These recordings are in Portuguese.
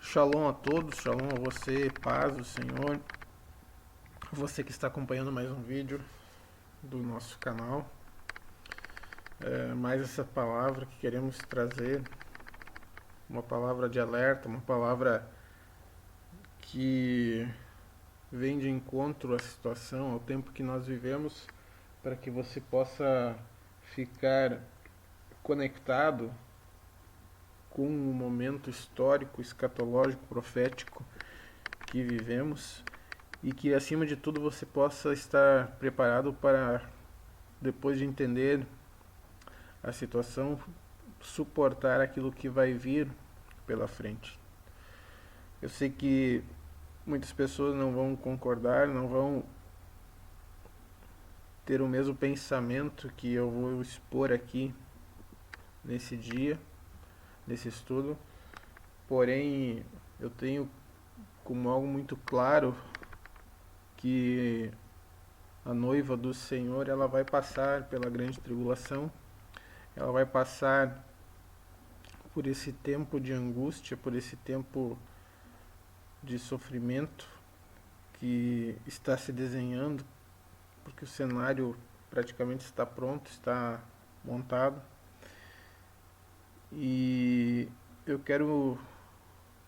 Shalom a todos, shalom a você, paz do Senhor, você que está acompanhando mais um vídeo do nosso canal. Mais essa palavra que queremos trazer, uma palavra de alerta, uma palavra que vem de encontro à situação, ao tempo que nós vivemos, para que você possa ficar conectado com o momento histórico, escatológico, profético que vivemos, e que acima de tudo você possa estar preparado para, depois de entender a situação, suportar aquilo que vai vir pela frente. Eu sei que muitas pessoas não vão concordar, não vão ter o mesmo pensamento que eu vou expor aqui nesse dia, nesse estudo, porém eu tenho como algo muito claro que a noiva do Senhor, ela vai passar pela grande tribulação, ela vai passar por esse tempo de angústia, por esse tempo de sofrimento que está se desenhando, porque o cenário praticamente está pronto, está montado. E eu quero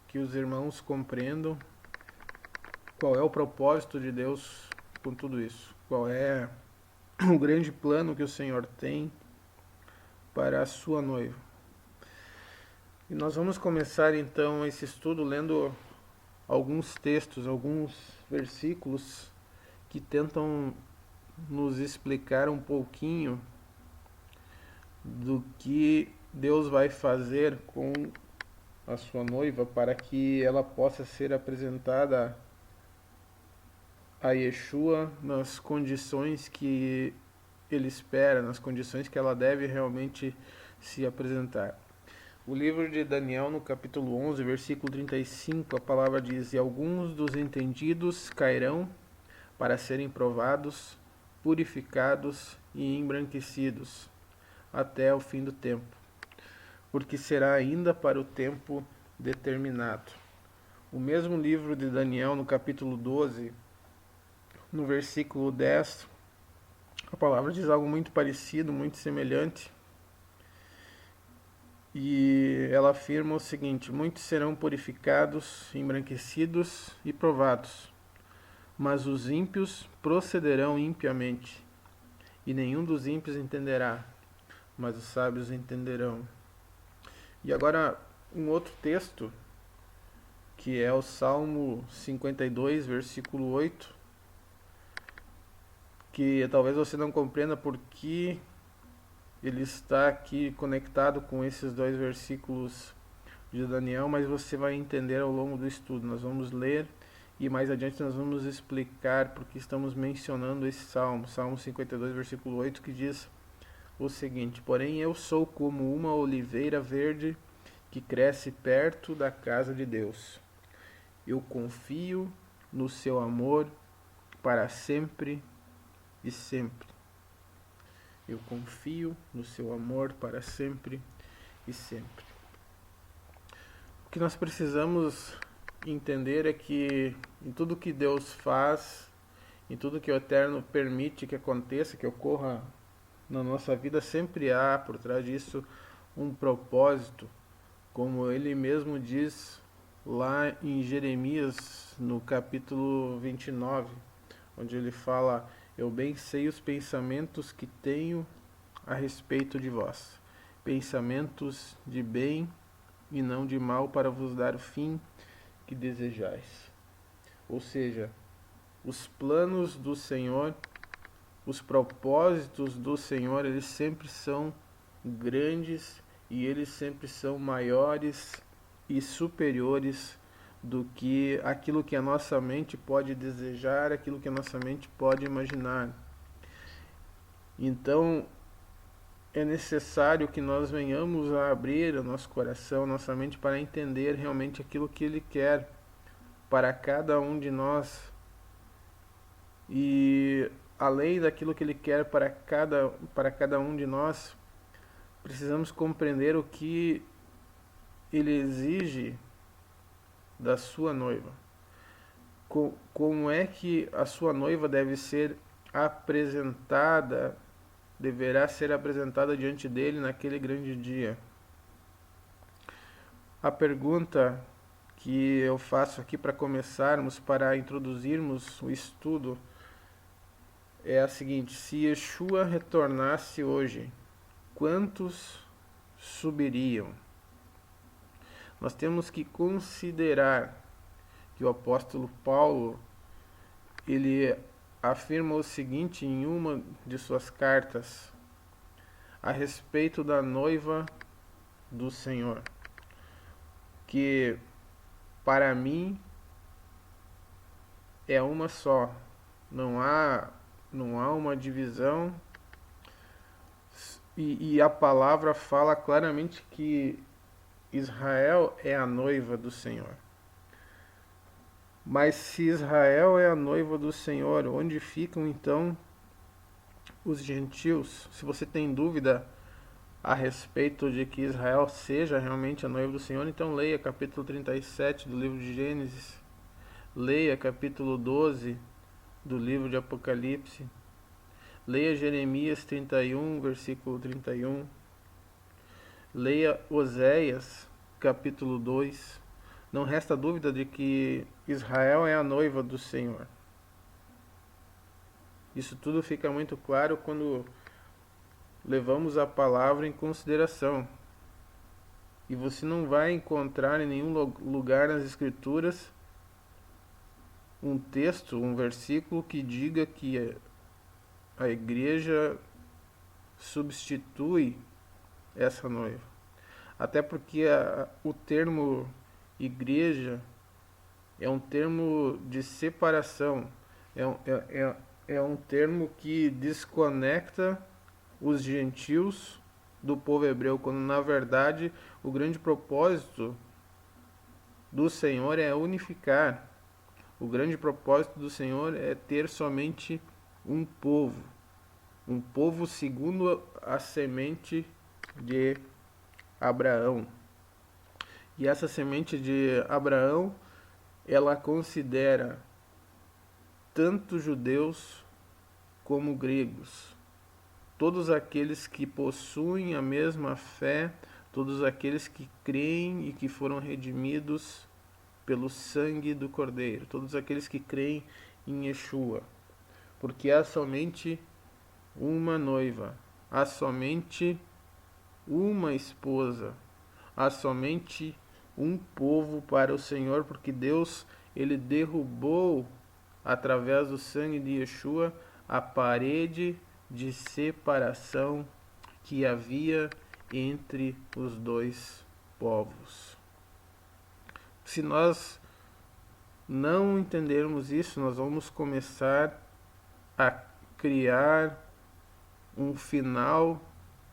que os irmãos compreendam qual é o propósito de Deus com tudo isso, qual é o grande plano que o Senhor tem para a sua noiva. E nós vamos começar então esse estudo lendo alguns textos, alguns versículos que tentam nos explicar um pouquinho do que Deus vai fazer com a sua noiva para que ela possa ser apresentada a Yeshua nas condições que ele espera, nas condições que ela deve realmente se apresentar. O livro de Daniel, no capítulo 11, versículo 35, a palavra diz: "E alguns dos entendidos cairão para serem provados, purificados e embranquecidos, até o fim do tempo, porque será ainda para o tempo determinado." O mesmo livro de Daniel, no capítulo 12, no versículo 10, a palavra diz algo muito parecido, muito semelhante. E ela afirma o seguinte: "Muitos serão purificados, embranquecidos e provados, mas os ímpios procederão impiamente, e nenhum dos ímpios entenderá, mas os sábios entenderão." E agora um outro texto, que é o Salmo 52, versículo 8, que talvez você não compreenda por que ele está aqui conectado com esses dois versículos de Daniel, mas você vai entender ao longo do estudo. Nós vamos ler e mais adiante nós vamos explicar porque estamos mencionando esse Salmo, Salmo 52, versículo 8, que diz o seguinte: "Porém eu sou como uma oliveira verde que cresce perto da casa de Deus. Eu confio no seu amor para sempre e sempre." Eu confio no seu amor para sempre e sempre. O que nós precisamos entender é que em tudo que Deus faz, em tudo que o Eterno permite que aconteça, que ocorra na nossa vida, sempre há por trás disso um propósito, como ele mesmo diz lá em Jeremias, no capítulo 29, onde ele fala: "Eu bem sei os pensamentos que tenho a respeito de vós, pensamentos de bem e não de mal, para vos dar o fim que desejais." Ou seja, os planos do Senhor, os propósitos do Senhor, eles sempre são grandes e eles sempre são maiores e superiores do que aquilo que a nossa mente pode desejar, aquilo que a nossa mente pode imaginar. Então, é necessário que nós venhamos a abrir o nosso coração, nossa mente, para entender realmente aquilo que Ele quer para cada um de nós. E além daquilo que Ele quer para cada um de nós, precisamos compreender o que Ele exige da sua noiva. Como é que a sua noiva deve ser apresentada, deverá ser apresentada diante dele naquele grande dia? A pergunta que eu faço aqui para começarmos, para introduzirmos o estudo, é a seguinte: se Yeshua retornasse hoje, quantos subiriam? Nós temos que considerar que o apóstolo Paulo, ele afirma o seguinte em uma de suas cartas a respeito da noiva do Senhor, que para mim é uma só, não há uma divisão, e a palavra fala claramente que Israel é a noiva do Senhor. Mas se Israel é a noiva do Senhor, onde ficam então os gentios? Se você tem dúvida a respeito de que Israel seja realmente a noiva do Senhor, então leia capítulo 37 do livro de Gênesis, leia capítulo 12 do livro de Apocalipse, leia Jeremias 31, versículo 31, leia Oséias capítulo 2. Não resta dúvida de que Israel é a noiva do Senhor. Isso tudo fica muito claro quando levamos a palavra em consideração. E você não vai encontrar em nenhum lugar nas Escrituras um texto, um versículo que diga que a igreja substitui essa noiva. Até porque o termo igreja é um termo de separação, é um termo que desconecta os gentios do povo hebreu, quando na verdade o grande propósito do Senhor é unificar. O grande propósito do Senhor é ter somente um povo segundo a semente de Abraão. E essa semente de Abraão, ela considera tanto judeus como gregos, todos aqueles que possuem a mesma fé, todos aqueles que creem e que foram redimidos pelo sangue do Cordeiro, todos aqueles que creem em Yeshua, porque há somente uma noiva, há somente uma esposa, há somente um povo para o Senhor, porque Deus, ele derrubou através do sangue de Yeshua a parede de separação que havia entre os dois povos. Se nós não entendermos isso, nós vamos começar a criar um final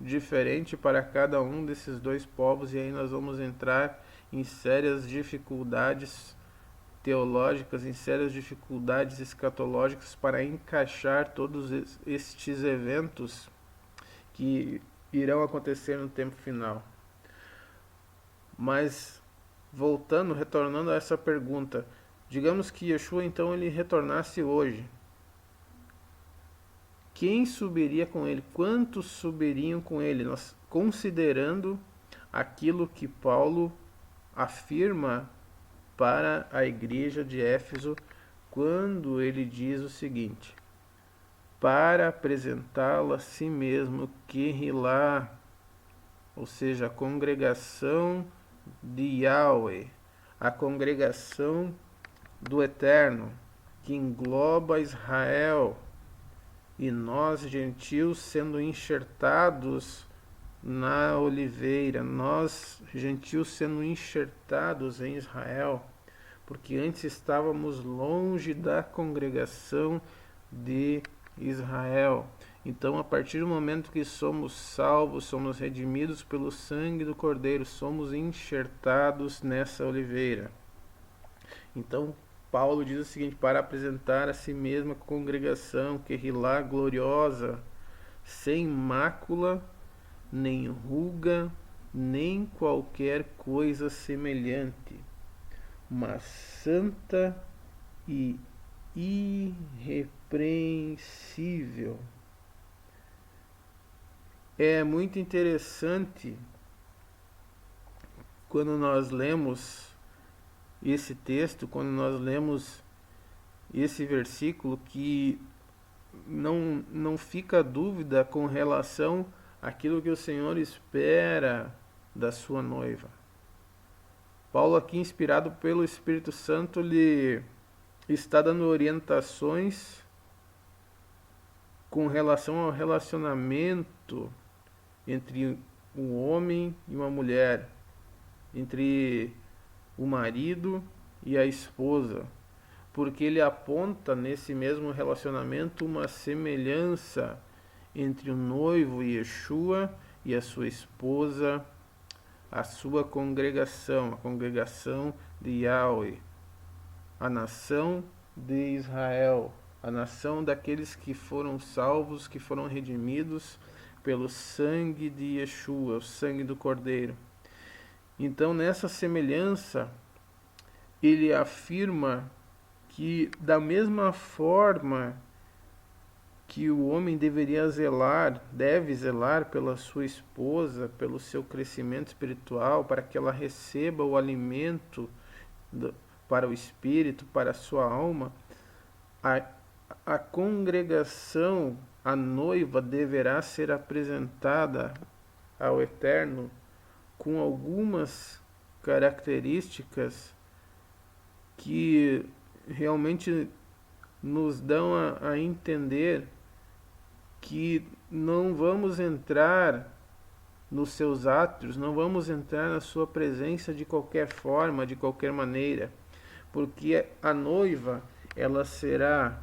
diferente para cada um desses dois povos, e aí nós vamos entrar em sérias dificuldades teológicas, em sérias dificuldades escatológicas para encaixar todos estes eventos que irão acontecer no tempo final. Mas retornando a essa pergunta, digamos que Yeshua então ele retornasse hoje. Quem subiria com ele? Quantos subiriam com ele? Nós, considerando aquilo que Paulo afirma para a igreja de Éfeso, quando ele diz o seguinte: para apresentá-lo a si mesmo, Kehilá, ou seja, a congregação de Yahweh, a congregação do Eterno, que engloba Israel, e nós, gentios, sendo enxertados na oliveira, nós, gentios, sendo enxertados em Israel, porque antes estávamos longe da congregação de Israel. Então, a partir do momento que somos salvos, somos redimidos pelo sangue do Cordeiro, somos enxertados nessa oliveira. Então, Paulo diz o seguinte: para apresentar a si mesma a congregação, Kehilá gloriosa, sem mácula, nem ruga, nem qualquer coisa semelhante. mas santa e irrepreensível. É muito interessante quando nós lemos esse texto, quando nós lemos esse versículo, que não fica dúvida com relação àquilo que o Senhor espera da sua noiva. Paulo, aqui inspirado pelo Espírito Santo, lhe está dando orientações com relação ao relacionamento entre um homem e uma mulher, entre o marido e a esposa, porque ele aponta nesse mesmo relacionamento uma semelhança entre o noivo Yeshua e a sua esposa, a sua congregação, a congregação de Yahweh, a nação de Israel, a nação daqueles que foram salvos, que foram redimidos pelo sangue de Yeshua, o sangue do Cordeiro. Então, nessa semelhança, ele afirma que, da mesma forma que o homem deve zelar pela sua esposa, pelo seu crescimento espiritual, para que ela receba o alimento para o espírito, para a sua alma, a congregação, a noiva, deverá ser apresentada ao Eterno com algumas características que realmente nos dão a entender que não vamos entrar nos seus átrios, não vamos entrar na sua presença de qualquer forma, de qualquer maneira, porque a noiva, ela será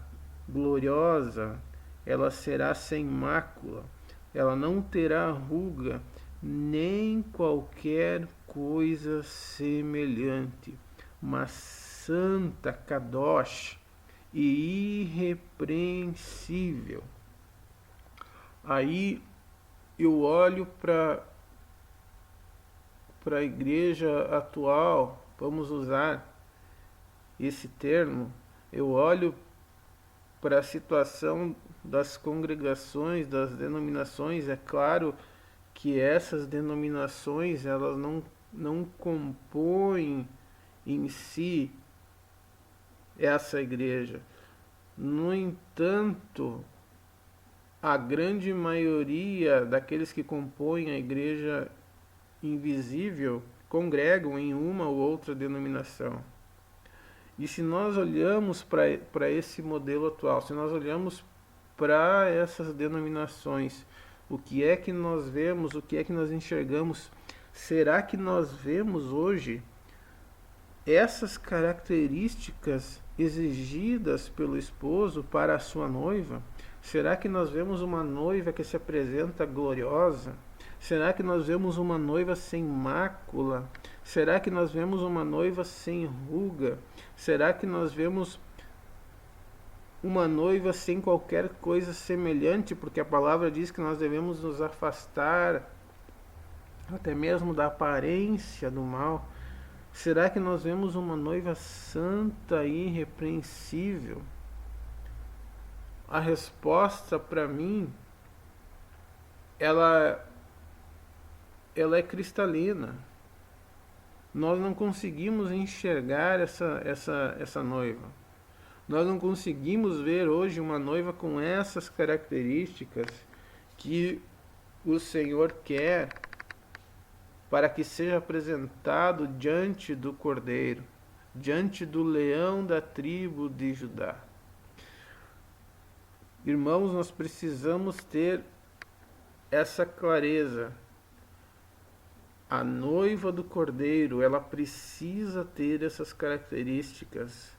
gloriosa, ela será sem mácula, ela não terá ruga, nem qualquer coisa semelhante, mas santa, kadosh, e irrepreensível. Aí eu olho para a igreja atual, vamos usar esse termo, eu olho para a situação das congregações, das denominações. É claro que essas denominações, elas não compõem em si essa igreja. No entanto, a grande maioria daqueles que compõem a igreja invisível congregam em uma ou outra denominação. E se nós olhamos para esse modelo atual, se nós olhamos para essas denominações, o que é que nós vemos, o que é que nós enxergamos? Será que nós vemos hoje essas características exigidas pelo esposo para a sua noiva? Será que nós vemos uma noiva que se apresenta gloriosa? Será que nós vemos uma noiva sem mácula? Será que nós vemos uma noiva sem ruga? Será que nós vemos uma noiva sem qualquer coisa semelhante? Porque a palavra diz que nós devemos nos afastar até mesmo da aparência do mal. Será que nós vemos uma noiva santa e irrepreensível? A resposta, para mim, ela é cristalina. Nós não conseguimos enxergar essa noiva. Nós não conseguimos ver hoje uma noiva com essas características que o Senhor quer para que seja apresentado diante do Cordeiro, diante do leão da tribo de Judá. Irmãos, nós precisamos ter essa clareza. A noiva do Cordeiro, ela precisa ter essas características.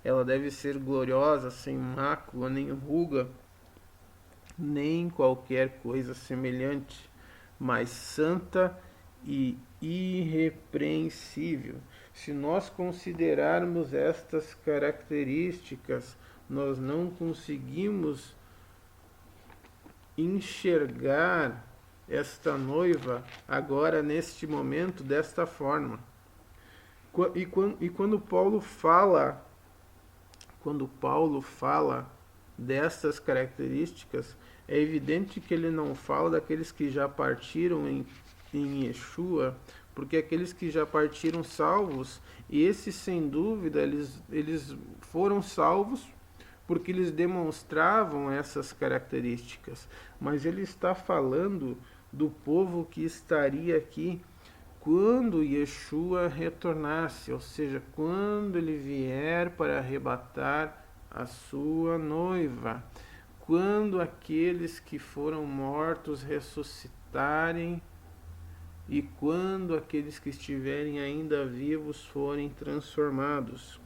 Ela deve ser gloriosa, sem mácula, nem ruga, nem qualquer coisa semelhante, mas santa e irrepreensível. Se nós considerarmos estas características, nós não conseguimos enxergar esta noiva agora, neste momento, desta forma. E quando Paulo fala dessas características, é evidente que ele não fala daqueles que já partiram em Yeshua, porque aqueles que já partiram salvos, esses sem dúvida, eles foram salvos porque eles demonstravam essas características. Mas ele está falando do povo que estaria aqui quando Yeshua retornasse, ou seja, quando ele vier para arrebatar a sua noiva, quando aqueles que foram mortos ressuscitarem e quando aqueles que estiverem ainda vivos forem transformados.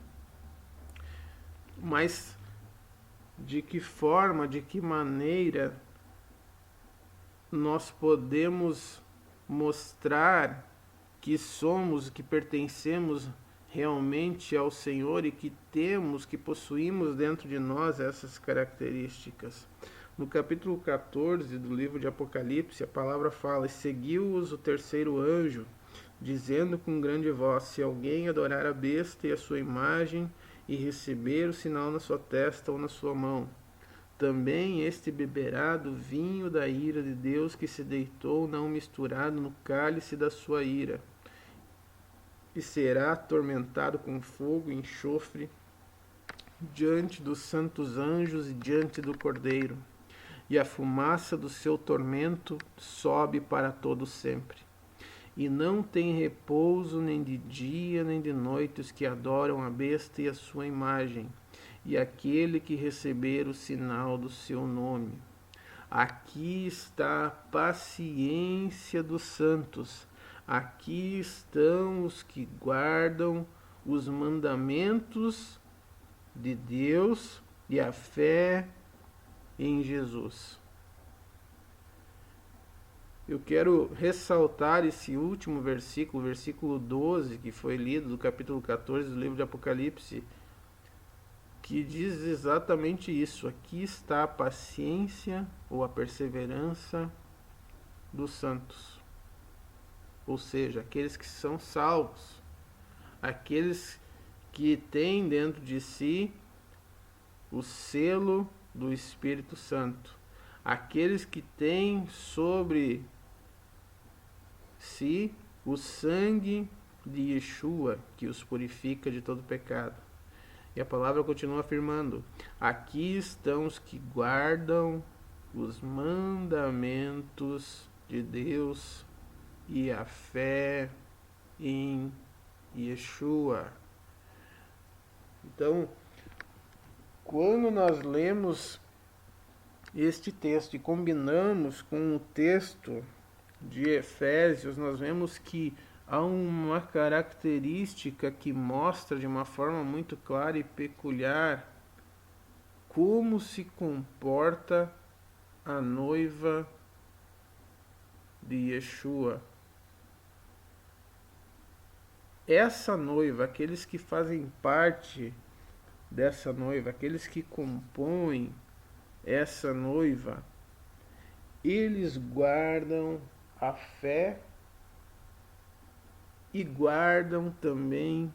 Mas de que forma, de que maneira nós podemos mostrar que somos, que pertencemos realmente ao Senhor e que temos, que possuímos dentro de nós essas características? No capítulo 14 do livro de Apocalipse, a palavra fala: "E seguiu-os o terceiro anjo, dizendo com grande voz: se alguém adorar a besta e a sua imagem e receber o sinal na sua testa ou na sua mão, também este beberá do vinho da ira de Deus que se deitou não misturado no cálice da sua ira, e será atormentado com fogo e enxofre diante dos santos anjos e diante do Cordeiro, e a fumaça do seu tormento sobe para todo sempre. E não tem repouso nem de dia nem de noite os que adoram a besta e a sua imagem, e aquele que receber o sinal do seu nome. Aqui está a paciência dos santos. Aqui estão os que guardam os mandamentos de Deus e a fé em Jesus." Eu quero ressaltar esse último versículo, versículo 12, que foi lido do capítulo 14 do livro de Apocalipse, que diz exatamente isso. Aqui está a paciência ou a perseverança dos santos. Ou seja, aqueles que são salvos, aqueles que têm dentro de si o selo do Espírito Santo, aqueles que têm sobre si o sangue de Yeshua, que os purifica de todo pecado. E a palavra continua afirmando: aqui estão os que guardam os mandamentos de Deus e a fé em Yeshua. Então, quando nós lemos este texto e combinamos com o texto de Efésios, nós vemos que há uma característica que mostra de uma forma muito clara e peculiar como se comporta a noiva de Yeshua. Essa noiva, aqueles que fazem parte dessa noiva, aqueles que compõem essa noiva, eles guardam a fé e guardam também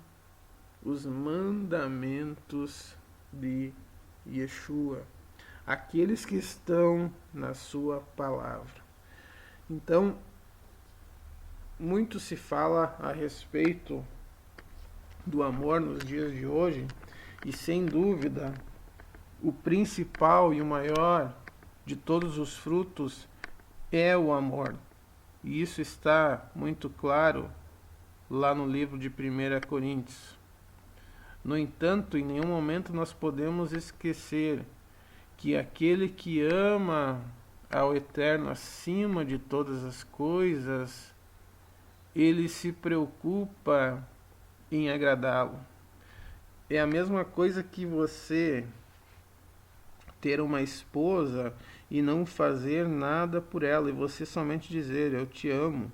os mandamentos de Yeshua, aqueles que estão na sua palavra. Então, muito se fala a respeito do amor nos dias de hoje, e sem dúvida o principal e o maior de todos os frutos é o amor. E isso está muito claro lá no livro de 1 Coríntios. No entanto, em nenhum momento nós podemos esquecer que aquele que ama ao Eterno acima de todas as coisas, ele se preocupa em agradá-lo. É a mesma coisa que você ter uma esposa e não fazer nada por ela, e você somente dizer: eu te amo.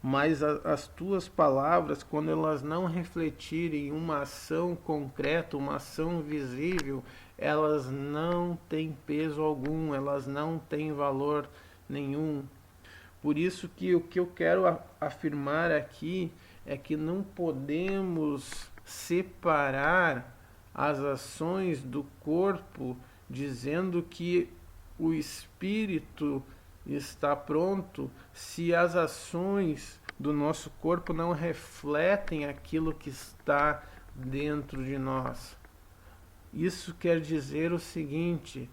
Mas as tuas palavras, quando elas não refletirem uma ação concreta, uma ação visível, elas não têm peso algum, elas não têm valor nenhum. Por isso que o que eu quero afirmar aqui é que não podemos separar as ações do corpo, dizendo que o espírito está pronto, se as ações do nosso corpo não refletem aquilo que está dentro de nós. Isso quer dizer o seguinte: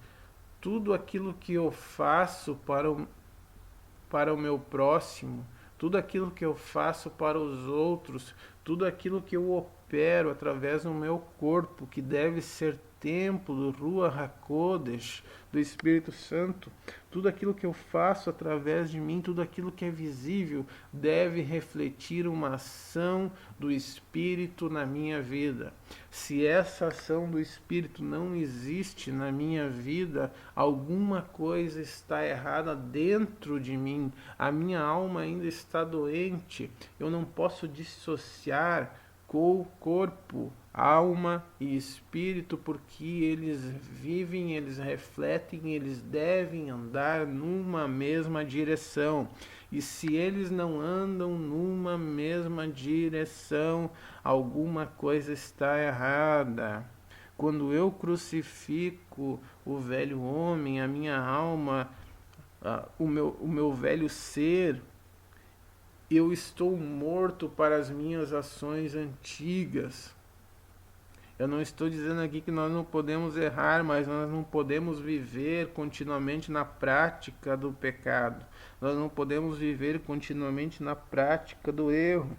tudo aquilo que eu faço para o meu próximo, tudo aquilo que eu faço para os outros, tudo aquilo que eu opero através do meu corpo, que deve ser templo do Ruach HaKodesh, do Espírito Santo, tudo aquilo que eu faço através de mim, tudo aquilo que é visível, deve refletir uma ação do Espírito na minha vida. Se essa ação do Espírito não existe na minha vida, alguma coisa está errada dentro de mim, a minha alma ainda está doente, eu não posso dissociar com o corpo, alma e espírito, porque eles vivem, eles refletem, eles devem andar numa mesma direção. E se eles não andam numa mesma direção, alguma coisa está errada. Quando eu crucifico o velho homem, a minha alma, o meu velho ser, eu estou morto para as minhas ações antigas. Eu não estou dizendo aqui que nós não podemos errar, mas nós não podemos viver continuamente na prática do pecado. Nós não podemos viver continuamente na prática do erro,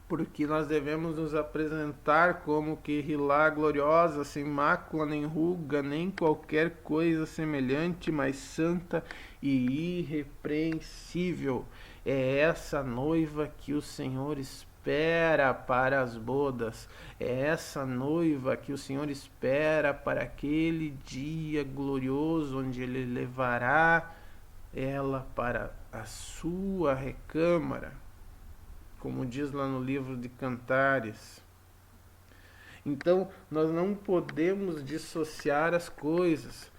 porque nós devemos nos apresentar como que Hilá gloriosa, sem mácula, nem ruga, nem qualquer coisa semelhante, mas santa e irrepreensível. É essa noiva que o Senhor espera para as bodas. É essa noiva que o Senhor espera para aquele dia glorioso, onde Ele levará ela para a sua recâmara, como diz lá no livro de Cantares. Então, nós não podemos dissociar as coisas.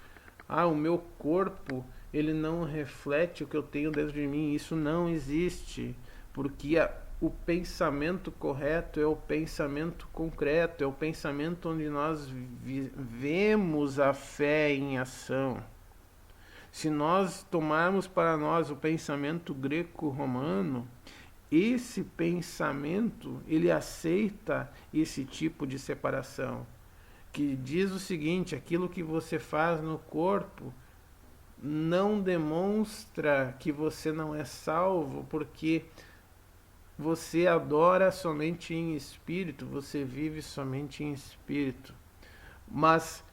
O meu corpo, ele não reflete o que eu tenho dentro de mim. Isso não existe, porque o pensamento correto é o pensamento concreto, é o pensamento onde nós vemos a fé em ação. Se nós tomarmos para nós o pensamento greco-romano, esse pensamento, ele aceita esse tipo de separação, que diz o seguinte: aquilo que você faz no corpo não demonstra que você não é salvo, porque você adora somente em espírito, você vive somente em espírito. Mas,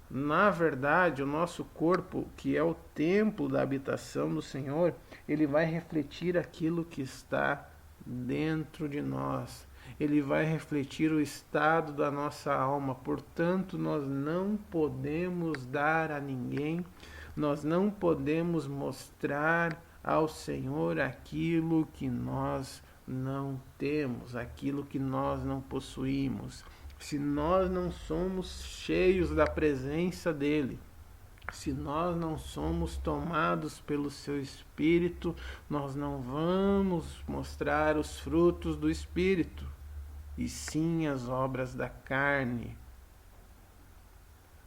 na verdade, o nosso corpo, que é o templo da habitação do Senhor, ele vai refletir aquilo que está dentro de nós. Ele vai refletir o estado da nossa alma. Portanto, nós não podemos dar a ninguém, nós não podemos mostrar ao Senhor aquilo que nós não temos, aquilo que nós não possuímos. Se nós não somos cheios da presença dEle, se nós não somos tomados pelo seu Espírito, nós não vamos mostrar os frutos do Espírito, e sim as obras da carne.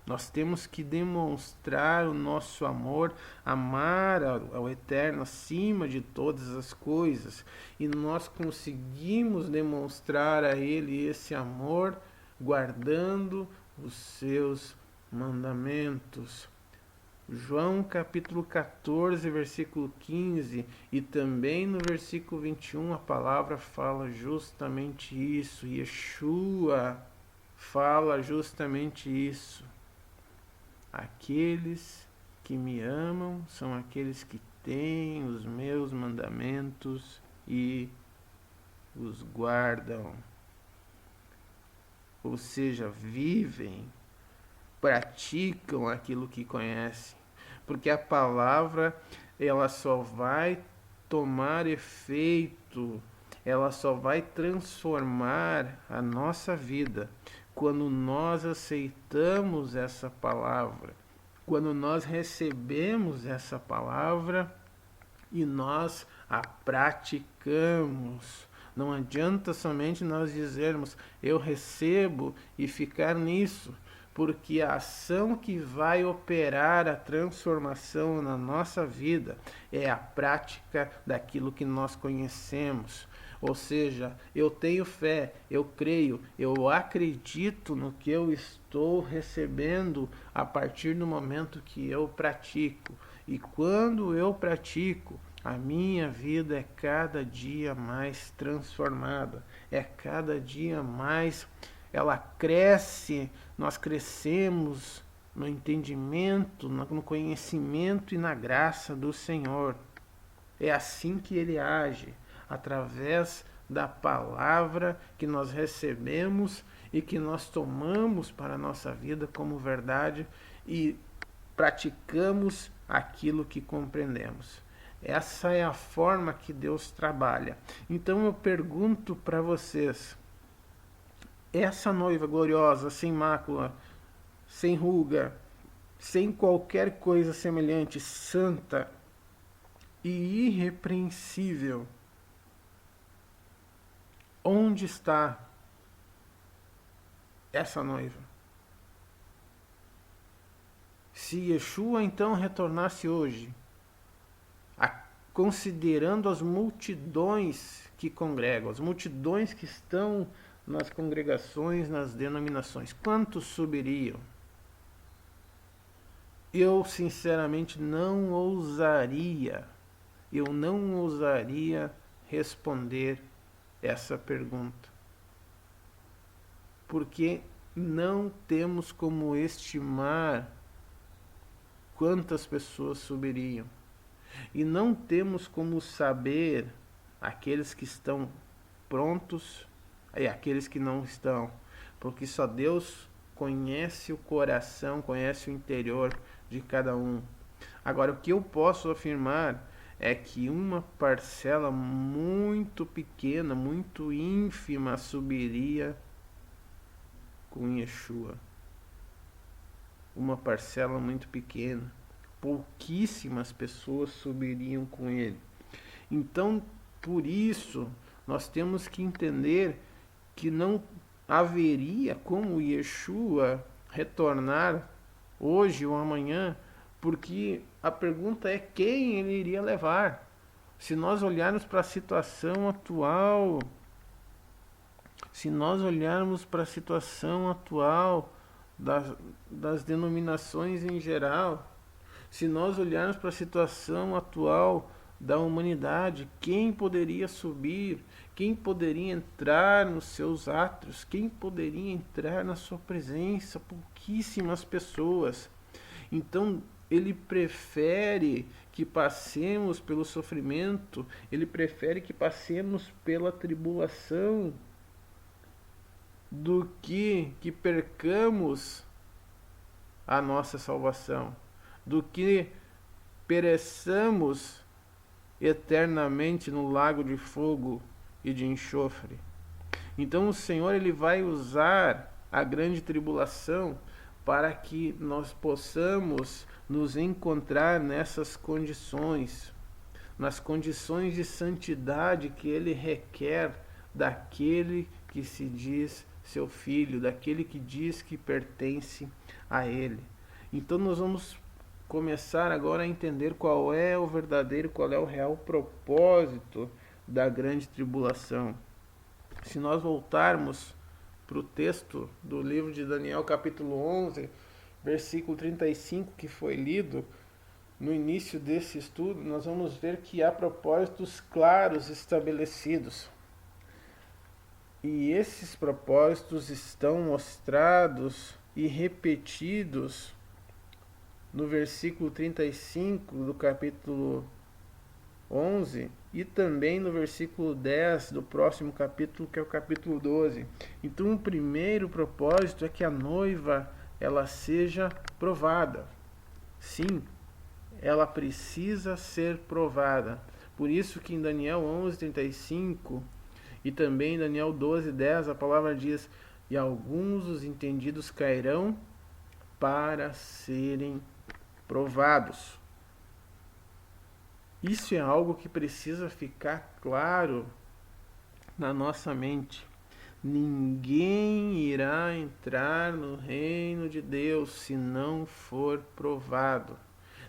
Nós temos que demonstrar o nosso amor, amar ao Eterno acima de todas as coisas. E nós conseguimos demonstrar a Ele esse amor guardando os seus mandamentos. João capítulo 14, versículo 15, e também no versículo 21 a palavra fala justamente isso. Yeshua fala justamente isso. Aqueles que me amam são aqueles que têm os meus mandamentos e os guardam. Ou seja, vivem, praticam aquilo que conhecem. Porque a palavra, ela só vai tomar efeito, ela só vai transformar a nossa vida quando nós aceitamos essa palavra, quando nós recebemos essa palavra e nós a praticamos. Não adianta somente nós dizermos eu recebo e ficar nisso, porque a ação que vai operar a transformação na nossa vida é a prática daquilo que nós conhecemos. Ou seja, eu tenho fé, eu creio, eu acredito no que eu estou recebendo a partir do momento que eu pratico. E quando eu pratico, a minha vida é cada dia mais transformada, é cada dia mais, ela cresce, nós crescemos no entendimento, no conhecimento e na graça do Senhor. É assim que Ele age, através da palavra que nós recebemos e que nós tomamos para a nossa vida como verdade e praticamos aquilo que compreendemos. Essa é a forma que Deus trabalha. Então eu pergunto para vocês, essa noiva gloriosa, sem mácula, sem ruga, sem qualquer coisa semelhante, santa e irrepreensível, onde está essa noiva? Se Yeshua então retornasse hoje, considerando as multidões que congregam, as multidões que estão nas congregações, nas denominações, quantos subiriam? Eu sinceramente não ousaria responder essa pergunta, porque não temos como estimar quantas pessoas subiriam. E não temos como saber aqueles que estão prontos e aqueles que não estão, porque só Deus conhece o coração, conhece o interior de cada um. Agora, o que eu posso afirmar é que uma parcela muito pequena, muito ínfima, subiria com Yeshua. Uma parcela muito pequena. Pouquíssimas pessoas subiriam com ele. Então, por isso, nós temos que entender que não haveria como Yeshua retornar hoje ou amanhã, porque a pergunta é quem ele iria levar. Se nós olharmos para a situação atual, das denominações em geral, se nós olharmos para a situação atual da humanidade, quem poderia subir, quem poderia entrar nos seus átrios, quem poderia entrar na sua presença? Pouquíssimas pessoas. Então, ele prefere que passemos pelo sofrimento, ele prefere que passemos pela tribulação, do que percamos a nossa salvação, do que pereçamos eternamente no lago de fogo e de enxofre. Então o Senhor ele vai usar a grande tribulação para que nós possamos nos encontrar nessas condições, nas condições de santidade que Ele requer daquele que se diz seu filho, daquele que diz que pertence a Ele. Então nós vamos começar agora a entender qual é o verdadeiro, qual é o real propósito da grande tribulação. Se nós voltarmos para o texto do livro de Daniel, capítulo 11, versículo 35, que foi lido no início desse estudo, nós vamos ver que há propósitos claros estabelecidos. E esses propósitos estão mostrados e repetidos no versículo 35 do capítulo 11 e também no versículo 10 do próximo capítulo, que é o capítulo 12. Então, o primeiro propósito é que a noiva ela seja provada. Sim, ela precisa ser provada. Por isso que em Daniel 11:35 e também em Daniel 12:10 a palavra diz: e alguns dos entendidos cairão para serem provados. Isso é algo que precisa ficar claro na nossa mente. Ninguém irá entrar no reino de Deus se não for provado.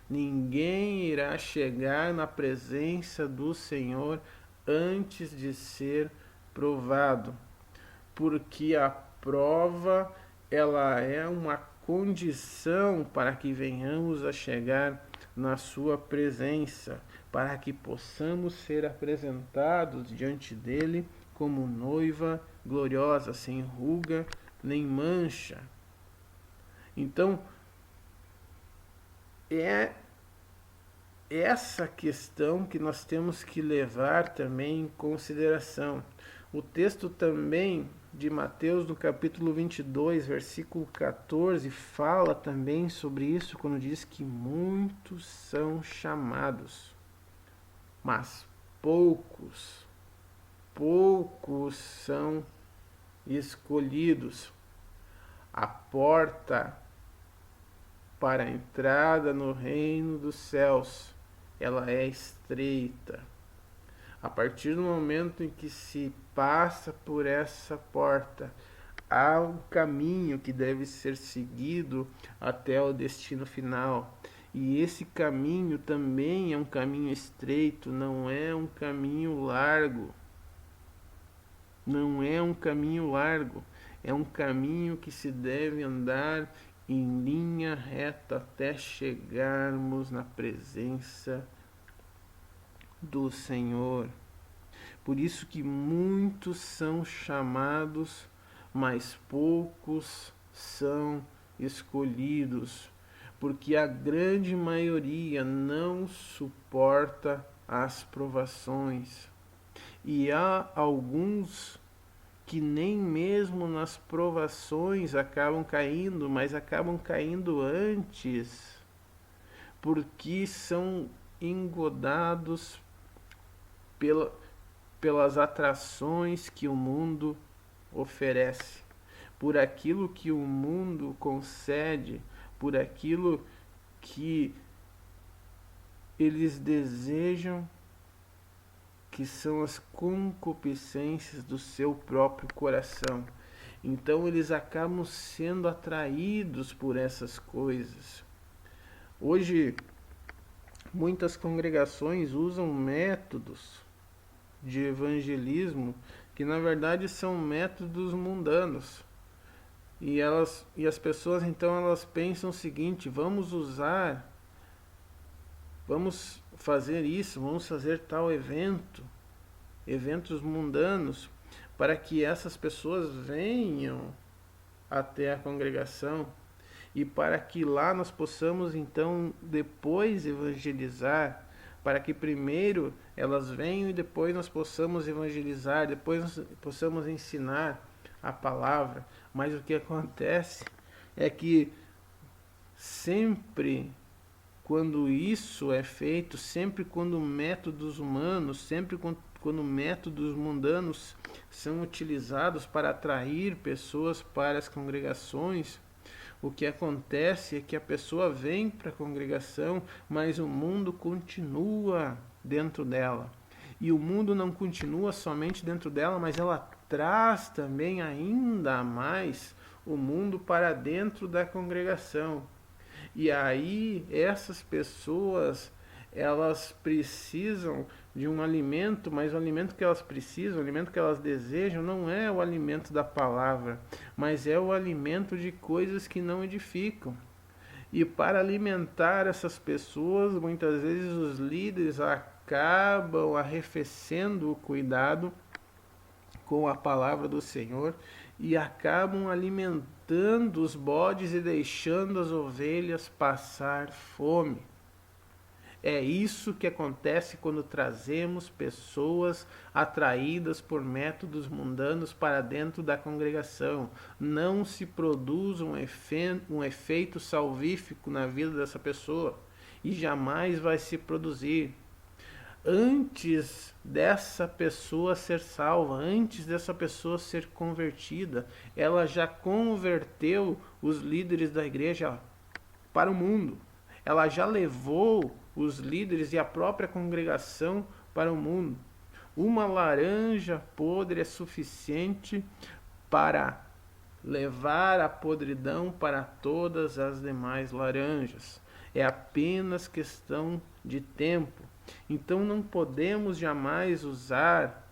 Ninguém irá chegar na presença do Senhor antes de ser provado, porque a prova ela é uma condição para que venhamos a chegar na sua presença, para que possamos ser apresentados diante dele como noiva gloriosa, sem ruga nem mancha. Então, é essa questão que nós temos que levar também em consideração. O texto também de Mateus, no capítulo 22, versículo 14, fala também sobre isso, quando diz que muitos são chamados, mas poucos são escolhidos. A porta para a entrada no reino dos céus, ela é estreita. A partir do momento em que se passa por essa porta, há um caminho que deve ser seguido até o destino final. E esse caminho também é um caminho estreito, não é um caminho largo. Não é um caminho largo, é um caminho que se deve andar em linha reta até chegarmos na presença do Senhor. Por isso que muitos são chamados, mas poucos são escolhidos, porque a grande maioria não suporta as provações. E há alguns que nem mesmo nas provações acabam caindo, mas acabam caindo antes, porque são engodados pelas atrações que o mundo oferece, por aquilo que o mundo concede, por aquilo que eles desejam, que são as concupiscências do seu próprio coração. Então eles acabam sendo atraídos por essas coisas. Hoje, muitas congregações usam métodos de evangelismo que na verdade são métodos mundanos. E as pessoas então elas pensam o seguinte: vamos fazer isso, vamos fazer tal eventos mundanos, para que essas pessoas venham até a congregação e para que lá nós possamos então depois evangelizar, para que primeiro elas venham e depois nós possamos evangelizar, depois nós possamos ensinar a palavra. Mas o que acontece é que sempre quando isso é feito, sempre quando métodos humanos, sempre quando métodos mundanos são utilizados para atrair pessoas para as congregações, o que acontece é que a pessoa vem para a congregação, mas o mundo continua dentro dela. E o mundo não continua somente dentro dela, mas ela traz também ainda mais o mundo para dentro da congregação. E aí essas pessoas, elas precisam de um alimento, mas o alimento que elas precisam, o alimento que elas desejam, não é o alimento da palavra, mas é o alimento de coisas que não edificam. E para alimentar essas pessoas, muitas vezes os líderes acabam arrefecendo o cuidado com a palavra do Senhor e acabam alimentando os bodes e deixando as ovelhas passar fome. É isso que acontece quando trazemos pessoas atraídas por métodos mundanos para dentro da congregação. Não se produz um efeito salvífico na vida dessa pessoa e jamais vai se produzir. Antes dessa pessoa ser salva, antes dessa pessoa ser convertida, ela já converteu os líderes da igreja para o mundo. Ela já levou os líderes e a própria congregação para o mundo. Uma laranja podre é suficiente para levar a podridão para todas as demais laranjas. É apenas questão de tempo. Então não podemos jamais usar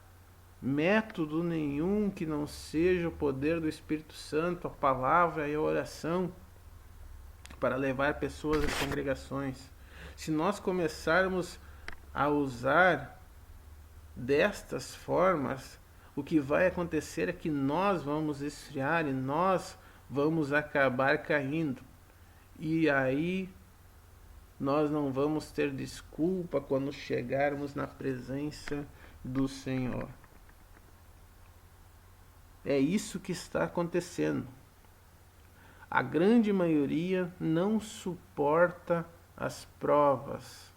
método nenhum que não seja o poder do Espírito Santo, a palavra e a oração para levar pessoas às congregações. Se nós começarmos a usar destas formas, o que vai acontecer é que nós vamos esfriar e nós vamos acabar caindo. E aí nós não vamos ter desculpa quando chegarmos na presença do Senhor. É isso que está acontecendo. A grande maioria não suporta as provas.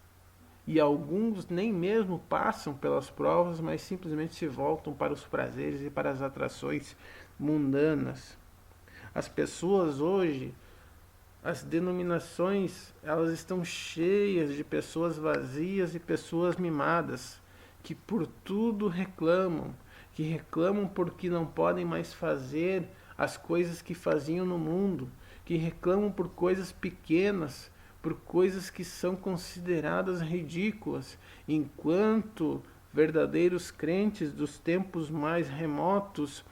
E alguns nem mesmo passam pelas provas, mas simplesmente se voltam para os prazeres e para as atrações mundanas. As pessoas hoje, as denominações, elas estão cheias de pessoas vazias e pessoas mimadas, que por tudo reclamam, que reclamam porque não podem mais fazer as coisas que faziam no mundo, que reclamam por coisas pequenas, por coisas que são consideradas ridículas, enquanto verdadeiros crentes dos tempos mais remotos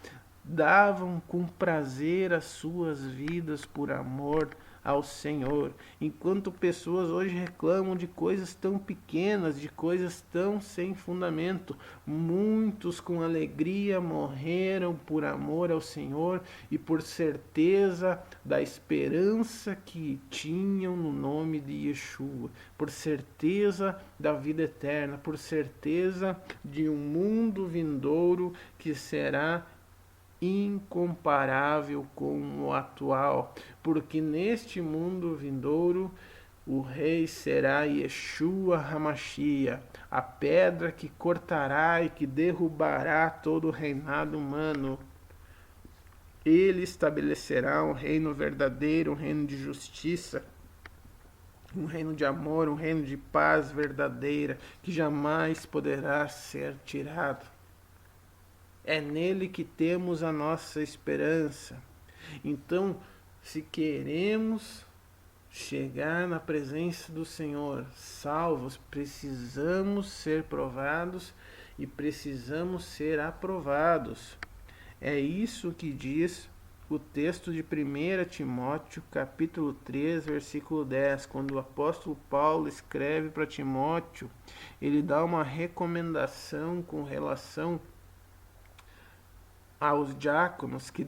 davam com prazer as suas vidas por amor ao Senhor, enquanto pessoas hoje reclamam de coisas tão pequenas, de coisas tão sem fundamento. Muitos com alegria morreram por amor ao Senhor e por certeza da esperança que tinham no nome de Yeshua, por certeza da vida eterna, por certeza de um mundo vindouro que será incomparável com o atual, porque neste mundo vindouro o rei será Yeshua HaMashiach, a pedra que cortará e que derrubará todo o reinado humano. Ele estabelecerá um reino verdadeiro, um reino de justiça, um reino de amor, um reino de paz verdadeira, que jamais poderá ser tirado. É nele que temos a nossa esperança. Então, se queremos chegar na presença do Senhor salvos, precisamos ser provados e precisamos ser aprovados. É isso que diz o texto de 1 Timóteo, capítulo 3, versículo 10, quando o apóstolo Paulo escreve para Timóteo, ele dá uma recomendação com relação aos diáconos que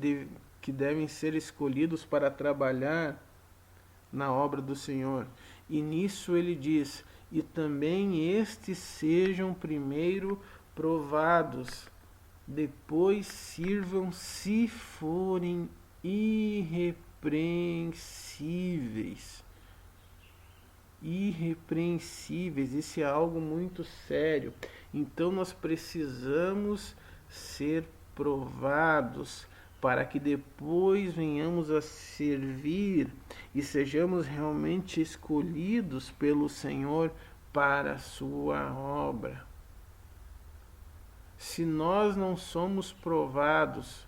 devem ser escolhidos para trabalhar na obra do Senhor. E nisso ele diz: e também estes sejam primeiro provados, depois sirvam se forem irrepreensíveis. Irrepreensíveis, isso é algo muito sério. Então nós precisamos ser provados para que depois venhamos a servir e sejamos realmente escolhidos pelo Senhor para a sua obra. Se nós não somos provados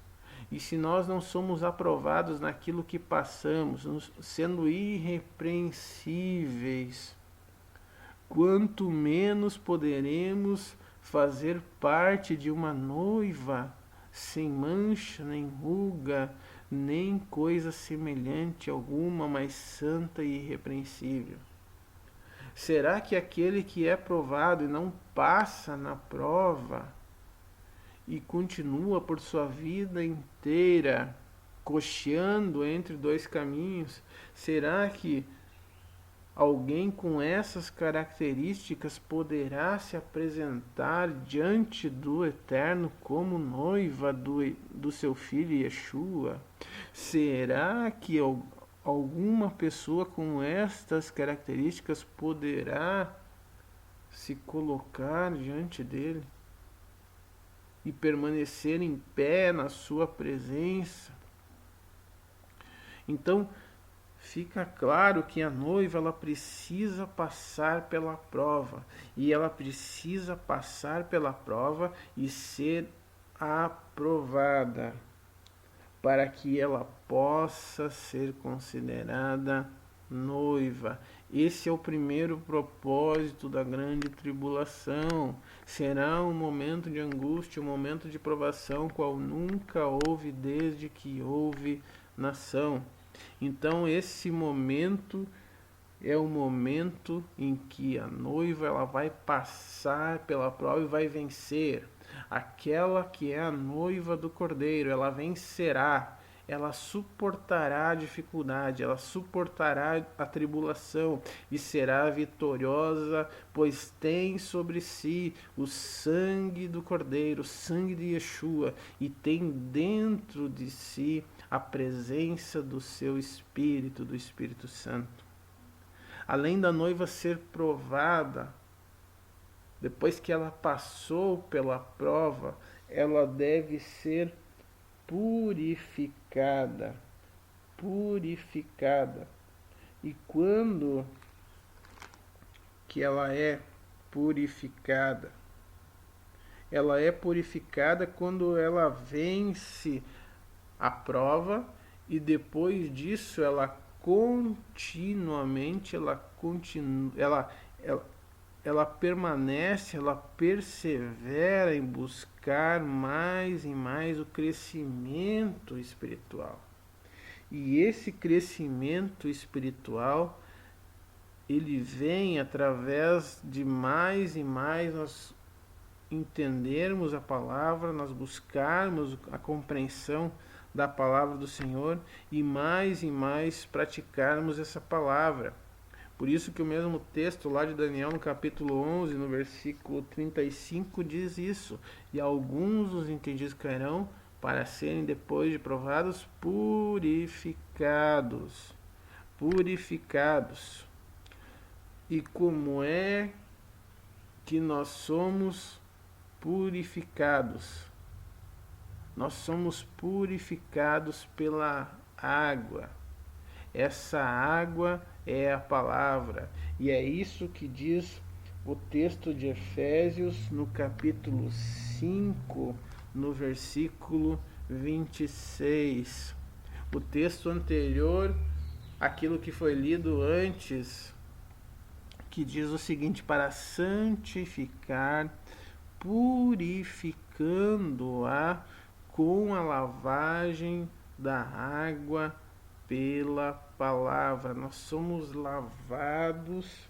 e se nós não somos aprovados naquilo que passamos, sendo irrepreensíveis, quanto menos poderemos fazer parte de uma noiva sem mancha, nem ruga, nem coisa semelhante alguma, mas santa e irrepreensível. Será que aquele que é provado e não passa na prova e continua por sua vida inteira cocheando entre dois caminhos, será que alguém com essas características poderá se apresentar diante do Eterno como noiva do seu filho Yeshua? Será que alguma pessoa com estas características poderá se colocar diante dele e permanecer em pé na sua presença? Então, fica claro que a noiva ela precisa passar pela prova, e ela precisa passar pela prova e ser aprovada para que ela possa ser considerada noiva. Esse é o primeiro propósito da grande tribulação. Será um momento de angústia, um momento de provação, qual nunca houve desde que houve nação. Então esse momento é o momento em que a noiva ela vai passar pela prova e vai vencer. Aquela que é a noiva do Cordeiro, ela vencerá, ela suportará a dificuldade, ela suportará a tribulação e será vitoriosa, pois tem sobre si o sangue do Cordeiro, o sangue de Yeshua, e tem dentro de si a presença do seu Espírito, do Espírito Santo. Além da noiva ser provada, depois que ela passou pela prova, ela deve ser purificada. Purificada. E quando que ela é purificada? Ela é purificada quando ela vence a prova e depois disso ela continuamente ela permanece, ela persevera em buscar mais e mais o crescimento espiritual. E esse crescimento espiritual, ele vem através de mais e mais nós entendermos a palavra, nós buscarmos a compreensão da palavra do Senhor e mais praticarmos essa palavra. Por isso que o mesmo texto lá de Daniel, no capítulo 11, no versículo 35, diz isso. E alguns dos entendidos cairão para serem, depois de provados, purificados. Purificados. E como é que nós somos purificados? Nós somos purificados pela água. Essa água é a palavra. E é isso que diz o texto de Efésios no capítulo 5, no versículo 26. O texto anterior, aquilo que foi lido antes, que diz o seguinte: para santificar, purificando-a com a lavagem da água pela palavra. Nós somos lavados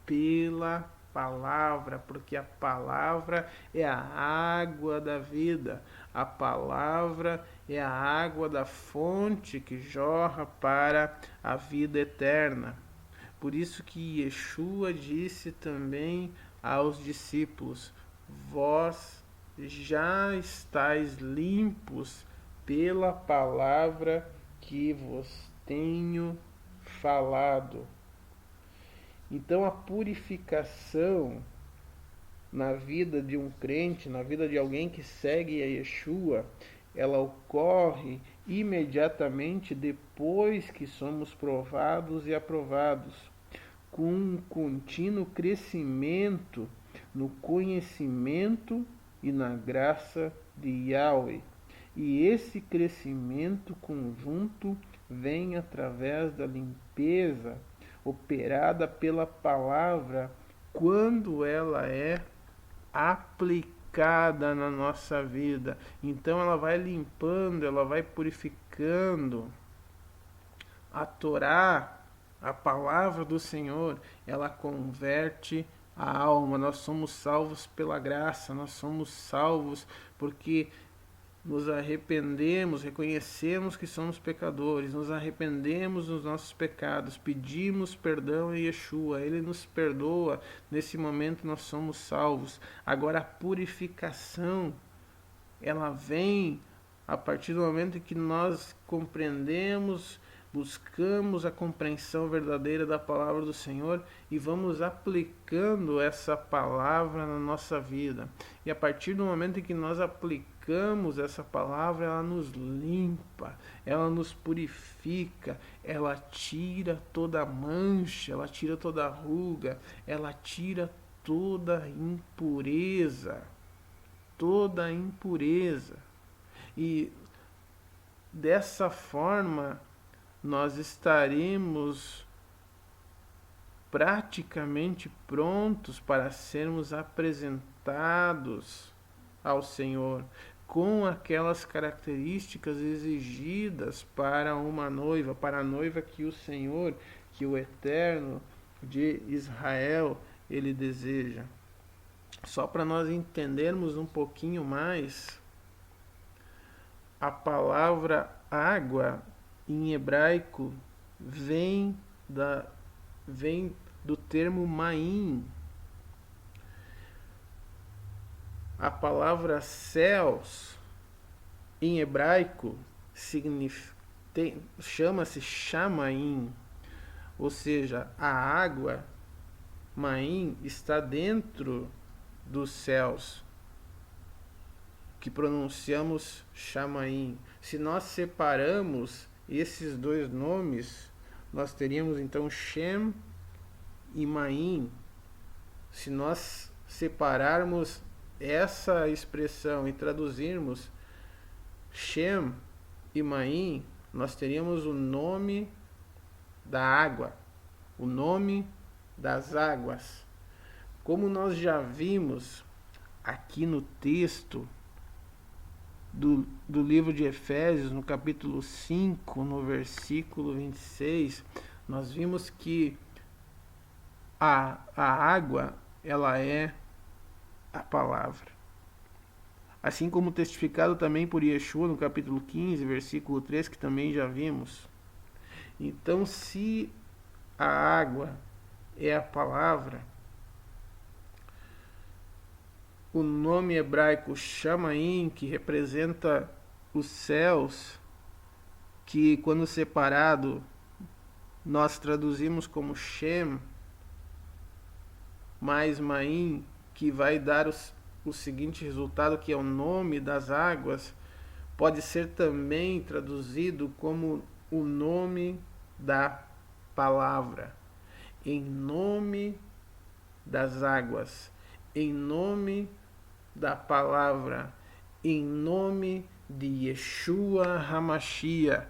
pela palavra, porque a palavra é a água da vida. A palavra é a água da fonte que jorra para a vida eterna. Por isso que Yeshua disse também aos discípulos: vós já estáis limpos pela palavra que vos tenho falado. Então a purificação na vida de um crente, na vida de alguém que segue a Yeshua, ela ocorre imediatamente depois que somos provados e aprovados, com um contínuo crescimento no conhecimento e na graça de Yahweh. E esse crescimento conjunto vem através da limpeza operada pela palavra quando ela é aplicada na nossa vida. Então ela vai limpando, ela vai purificando. A Torá, a palavra do Senhor, ela converte a alma. Nós somos salvos pela graça, nós somos salvos porque nos arrependemos, reconhecemos que somos pecadores, nos arrependemos dos nossos pecados, pedimos perdão a Yeshua, Ele nos perdoa, nesse momento nós somos salvos. Agora a purificação, ela vem a partir do momento em que nós compreendemos, buscamos a compreensão verdadeira da palavra do Senhor e vamos aplicando essa palavra na nossa vida. E a partir do momento em que nós aplicamos praticamos essa palavra, ela nos limpa, ela nos purifica, ela tira toda mancha, ela tira toda ruga, ela tira toda impureza, toda impureza. E dessa forma nós estaremos praticamente prontos para sermos apresentados ao Senhor com aquelas características exigidas para uma noiva, para a noiva que o Senhor, que o Eterno de Israel, ele deseja. Só para nós entendermos um pouquinho mais, a palavra água em hebraico vem do termo maim. A palavra céus em hebraico chama-se chamaim, ou seja, a água maim está dentro dos céus, que pronunciamos chamaim. Se nós separamos esses dois nomes, nós teríamos então Shem e Maim. Se nós separarmos essa expressão e traduzirmos Shem e Maim, nós teríamos o nome da água, o nome das águas. Como nós já vimos aqui no texto do livro de Efésios, no capítulo 5, no versículo 26, nós vimos que a água, ela é a palavra. Assim como testificado também por Yeshua, no capítulo 15, versículo 3, que também já vimos. Então, se a água é a palavra, o nome hebraico Shamaim, que representa os céus, que quando separado nós traduzimos como Shem, mais Maim, que vai dar o seguinte resultado, que é o nome das águas, pode ser também traduzido como o nome da palavra, em nome das águas, em nome da palavra, em nome de Yeshua HaMashiach.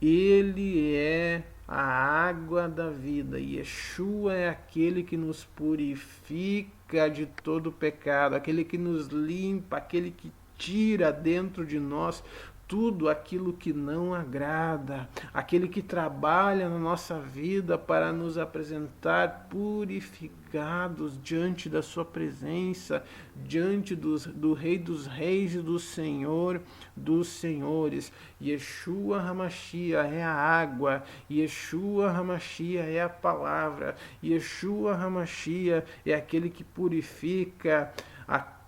Ele é a água da vida. Yeshua é aquele que nos purifica de todo pecado, aquele que nos limpa, aquele que tira dentro de nós tudo aquilo que não agrada, aquele que trabalha na nossa vida para nos apresentar purificados diante da sua presença, diante do Rei dos Reis e do Senhor dos Senhores. Yeshua HaMashiach é a água, Yeshua HaMashiach é a palavra, Yeshua HaMashiach é aquele que purifica a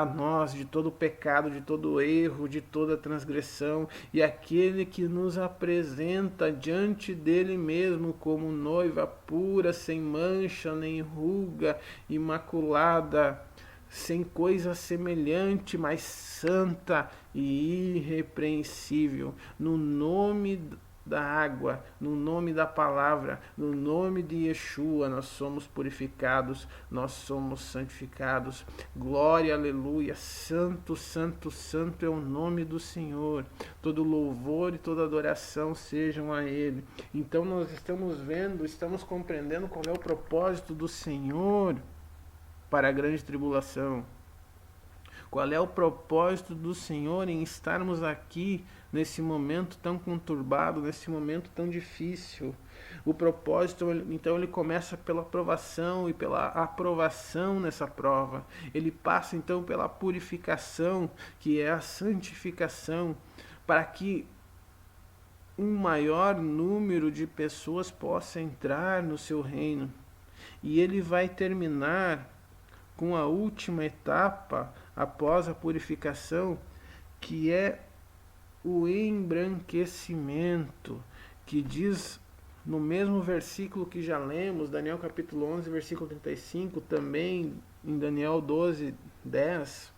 nós de todo pecado, de todo erro, de toda transgressão, e aquele que nos apresenta diante dele mesmo como noiva pura, sem mancha nem ruga, imaculada, sem coisa semelhante, mas santa e irrepreensível. No nome da água, no nome da palavra, no nome de Yeshua, nós somos purificados, nós somos santificados. Glória, aleluia, santo, santo, santo é o nome do Senhor. Todo louvor e toda adoração sejam a Ele. Então nós estamos vendo, estamos compreendendo qual é o propósito do Senhor para a grande tribulação. Qual é o propósito do Senhor em estarmos aqui nesse momento tão conturbado, nesse momento tão difícil? O propósito, então, ele começa pela aprovação e pela aprovação nessa prova. Ele passa, então, pela purificação, que é a santificação, para que um maior número de pessoas possa entrar no seu reino. E ele vai terminar com a última etapa após a purificação, que é o embranquecimento, que diz no mesmo versículo que já lemos, Daniel capítulo 11, versículo 35, também em Daniel 12, 10,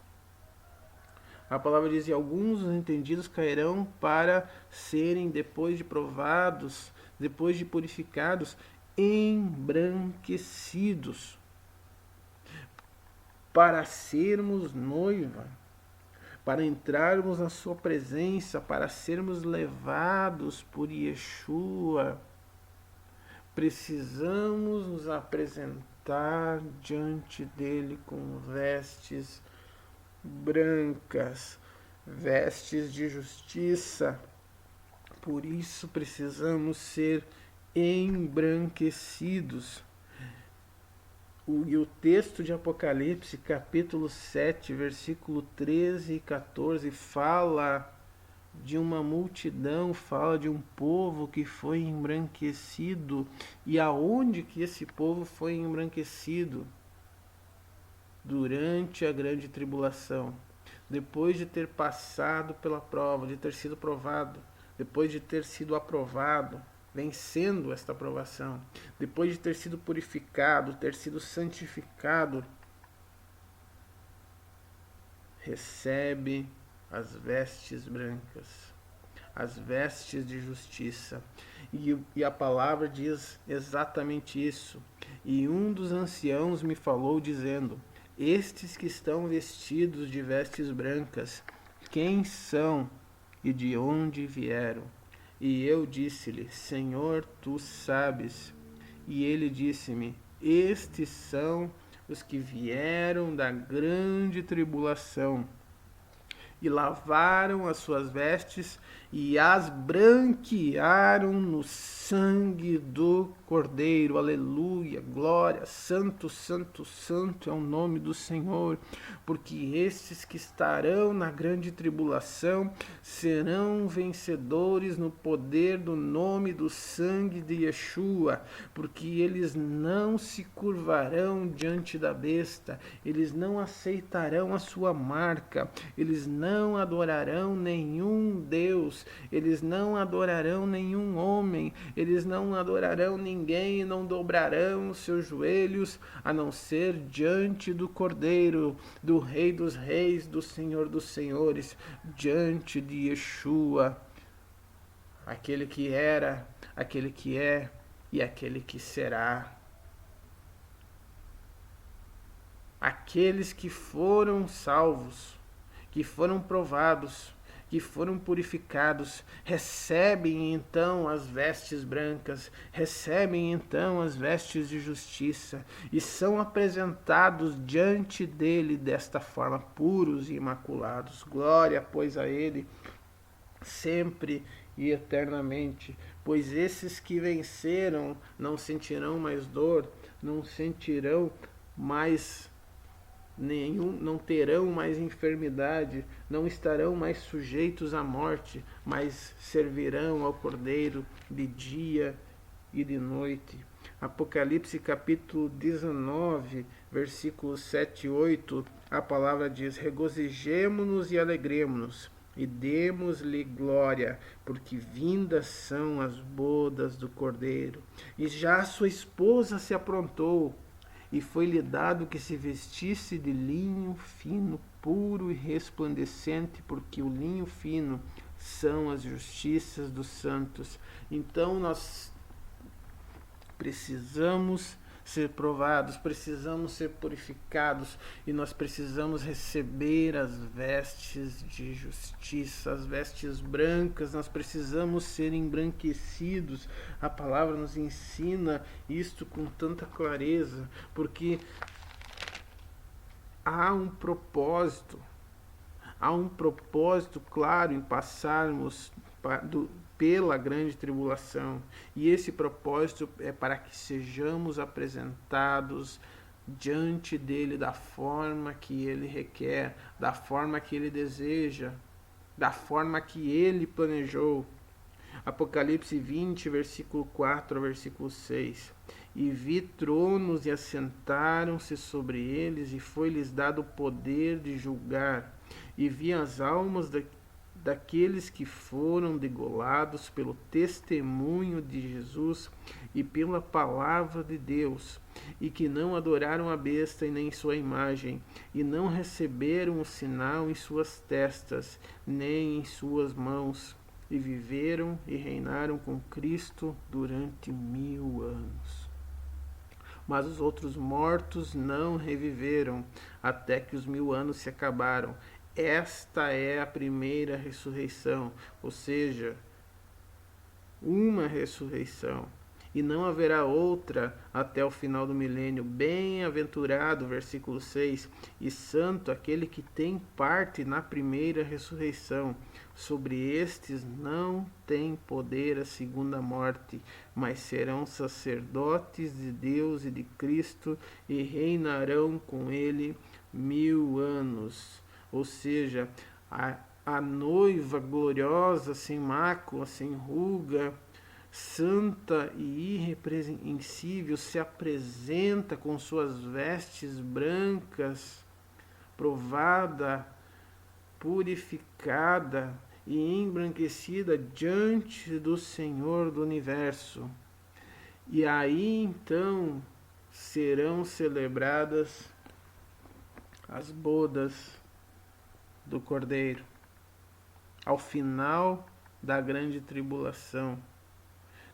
A palavra diz: e alguns dos entendidos cairão para serem, depois de provados, depois de purificados, embranquecidos, para sermos noiva, para entrarmos na sua presença, para sermos levados por Yeshua. Precisamos nos apresentar diante dele com vestes brancas, vestes de justiça. Por isso precisamos ser embranquecidos. E o texto de Apocalipse, capítulo 7, versículo 13 e 14, fala de uma multidão, fala de um povo que foi embranquecido. E aonde que esse povo foi embranquecido? Durante a grande tribulação. Depois de ter passado pela prova, de ter sido provado, depois de ter sido aprovado, vencendo esta aprovação, depois de ter sido purificado, ter sido santificado, recebe as vestes brancas, as vestes de justiça. E a palavra diz exatamente isso. E um dos anciãos me falou, dizendo: estes que estão vestidos de vestes brancas, quem são e de onde vieram? E eu disse-lhe: Senhor, tu sabes. E ele disse-me: estes são os que vieram da grande tribulação e lavaram as suas vestes e as branquearam no sangue do Cordeiro. Aleluia, glória, santo, santo, santo é o nome do Senhor, porque estes que estarão na grande tribulação serão vencedores no poder do nome do sangue de Yeshua, porque eles não se curvarão diante da besta, eles não aceitarão a sua marca, eles não adorarão nenhum Deus, eles não adorarão nenhum homem, eles não adorarão ninguém e não dobrarão os seus joelhos, a não ser diante do Cordeiro, do Rei dos Reis, do Senhor dos Senhores, diante de Yeshua, aquele que era, aquele que é e aquele que será. Aqueles que foram salvos, que foram provados, que foram purificados, recebem então as vestes brancas, recebem então as vestes de justiça e são apresentados diante dele desta forma, puros e imaculados. Glória, pois, a ele, sempre e eternamente, pois esses que venceram não sentirão mais dor, não sentirão mais não terão mais enfermidade, não estarão mais sujeitos à morte, mas servirão ao Cordeiro de dia e de noite. Apocalipse capítulo 19, versículos 7 e 8, a palavra diz: regozijemo-nos e alegremo-nos, e demos-lhe glória, porque vindas são as bodas do Cordeiro, e já sua esposa se aprontou, e foi-lhe dado que se vestisse de linho fino, puro e resplandecente, porque o linho fino são as justiças dos santos. Então nós precisamos ser provados, precisamos ser purificados e nós precisamos receber as vestes de justiça, as vestes brancas, nós precisamos ser embranquecidos. A palavra nos ensina isto com tanta clareza, porque há um propósito claro em passarmos pela grande tribulação, e esse propósito é para que sejamos apresentados diante dele da forma que ele requer, da forma que ele deseja, da forma que ele planejou. Apocalipse 20, versículo 4 ao versículo 6. E vi tronos e assentaram-se sobre eles, e foi-lhes dado o poder de julgar. E vi as almas daqueles que foram degolados pelo testemunho de Jesus e pela palavra de Deus, e que não adoraram a besta e nem sua imagem, e não receberam o sinal em suas testas, nem em suas mãos, e viveram e reinaram com Cristo durante 1000 anos. Mas os outros mortos não reviveram, até que os 1000 anos se acabaram. Esta é a primeira ressurreição, ou seja, uma ressurreição, e não haverá outra até o final do milênio. Bem-aventurado, versículo 6, e santo aquele que tem parte na primeira ressurreição. Sobre estes não tem poder a segunda morte, mas serão sacerdotes de Deus e de Cristo e reinarão com ele 1000 anos. Ou seja, a noiva gloriosa, sem mácula, sem ruga, santa e irrepreensível, se apresenta com suas vestes brancas, provada, purificada e embranquecida diante do Senhor do Universo. E aí então serão celebradas as bodas do Cordeiro, ao final da grande tribulação,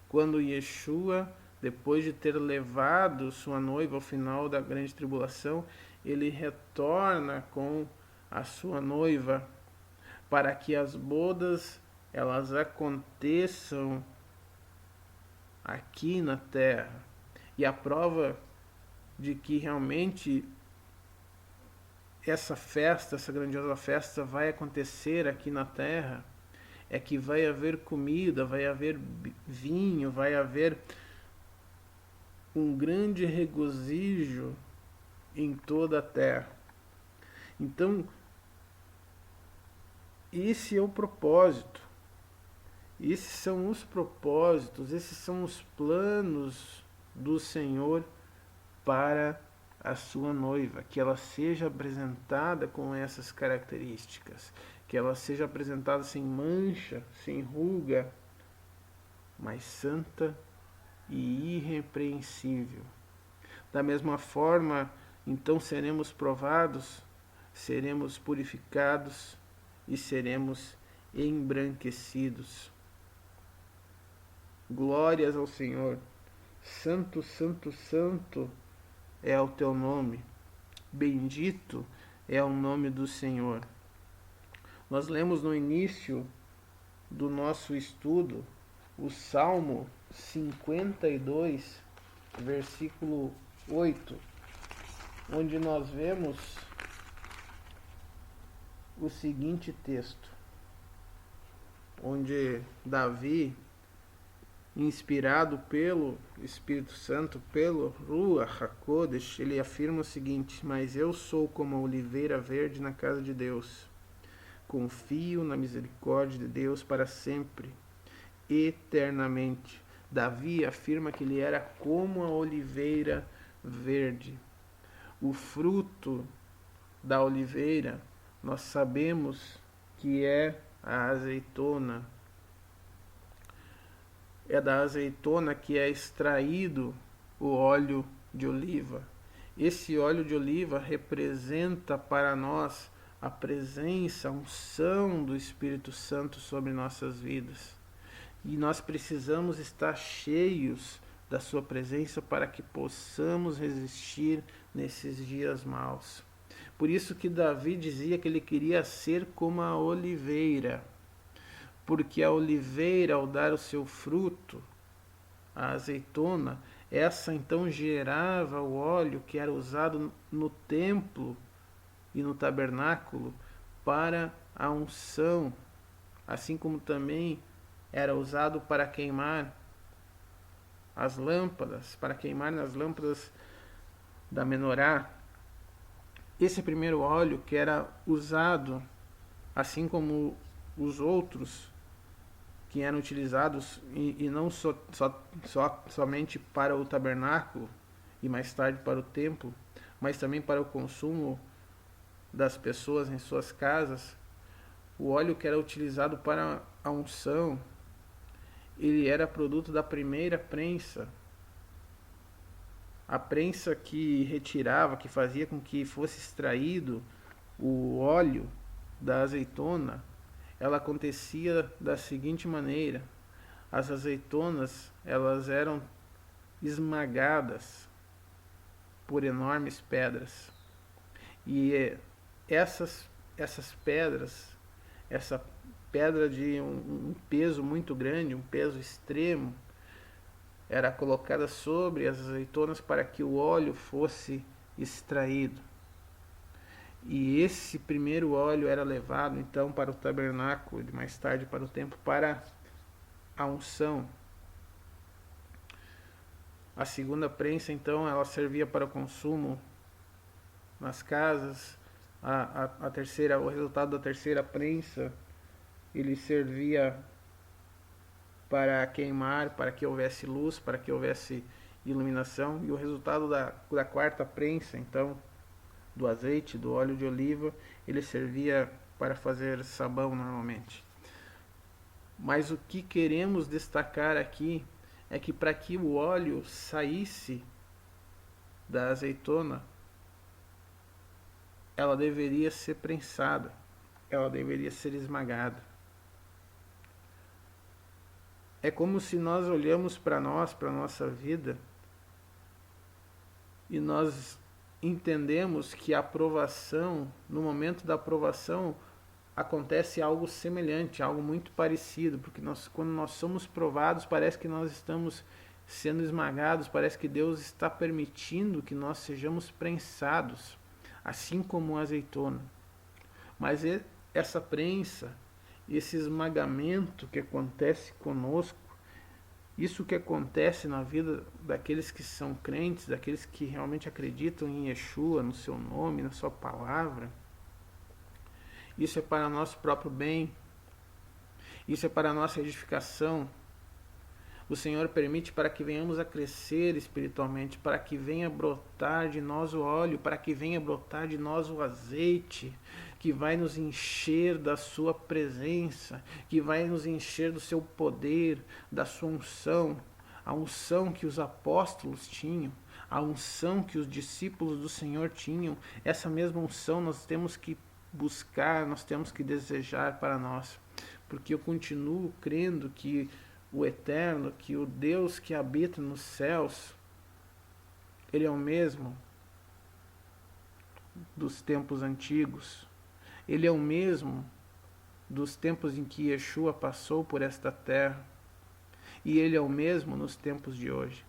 quando Yeshua, depois de ter levado sua noiva ao final da grande tribulação, ele retorna com a sua noiva para que as bodas elas aconteçam aqui na terra. E a prova de que realmente essa festa, essa grandiosa festa vai acontecer aqui na terra, é que vai haver comida, vai haver vinho, vai haver um grande regozijo em toda a terra. Então, esse é o propósito. Esses são os propósitos, esses são os planos do Senhor para a sua noiva, que ela seja apresentada com essas características, que ela seja apresentada sem mancha, sem ruga, mas santa e irrepreensível. Da mesma forma, então seremos provados, seremos purificados e seremos embranquecidos. Glórias ao Senhor. Santo, santo, santo é o teu nome. Bendito é o nome do Senhor. Nós lemos no início do nosso estudo o Salmo 52, versículo 8, onde nós vemos o seguinte texto, onde Davi, inspirado pelo Espírito Santo, pelo Ruach HaKodesh, ele afirma o seguinte: mas eu sou como a oliveira verde na casa de Deus, confio na misericórdia de Deus para sempre, eternamente. Davi afirma que ele era como a oliveira verde. O fruto da oliveira, nós sabemos que é a azeitona. É da azeitona que é extraído o óleo de oliva. Esse óleo de oliva representa para nós a presença, a unção do Espírito Santo sobre nossas vidas. E nós precisamos estar cheios da sua presença para que possamos resistir nesses dias maus. Por isso que Davi dizia que ele queria ser como a oliveira, porque a oliveira, ao dar o seu fruto, a azeitona, essa então gerava o óleo que era usado no templo e no tabernáculo para a unção, assim como também era usado para queimar as lâmpadas, para queimar nas lâmpadas da menorá. Esse primeiro óleo que era usado, assim como os outros que eram utilizados, e não somente para o tabernáculo e mais tarde para o templo, mas também para o consumo das pessoas em suas casas, o óleo que era utilizado para a unção, ele era produto da primeira prensa, A prensa que retirava, que fazia com que fosse extraído o óleo da azeitona, ela acontecia da seguinte maneira: as azeitonas, elas eram esmagadas por enormes pedras. E essas pedras, essa pedra de um peso muito grande, um peso extremo, era colocada sobre as azeitonas para que o óleo fosse extraído. E esse primeiro óleo era levado então para o tabernáculo e mais tarde para o templo para a unção. A segunda prensa então ela servia para o consumo nas casas. A terceira, o resultado da terceira prensa, ele servia para queimar, para que houvesse luz, para que houvesse iluminação. E o resultado da quarta prensa, então, do azeite, do óleo de oliva, ele servia para fazer sabão normalmente. Mas o que queremos destacar aqui é que para que o óleo saísse da azeitona, ela deveria ser prensada, ela deveria ser esmagada. É como se nós olhamos para nós, para a nossa vida, e nós entendemos que a aprovação, no momento da aprovação, acontece algo semelhante, algo muito parecido, porque quando nós somos provados, parece que nós estamos sendo esmagados, parece que Deus está permitindo que nós sejamos prensados, assim como a azeitona. Mas essa prensa, esse esmagamento que acontece conosco, isso que acontece na vida daqueles que são crentes, daqueles que realmente acreditam em Yeshua, no seu nome, na sua palavra, isso é para nosso próprio bem, isso é para a nossa edificação. O Senhor permite para que venhamos a crescer espiritualmente, para que venha brotar de nós o óleo, para que venha brotar de nós o azeite, que vai nos encher da sua presença, que vai nos encher do seu poder, da sua unção, a unção que os apóstolos tinham, a unção que os discípulos do Senhor tinham. Essa mesma unção nós temos que buscar, nós temos que desejar para nós, porque eu continuo crendo que o Eterno, que o Deus que habita nos céus, Ele é o mesmo dos tempos antigos, Ele é o mesmo dos tempos em que Yeshua passou por esta terra, e Ele é o mesmo nos tempos de hoje.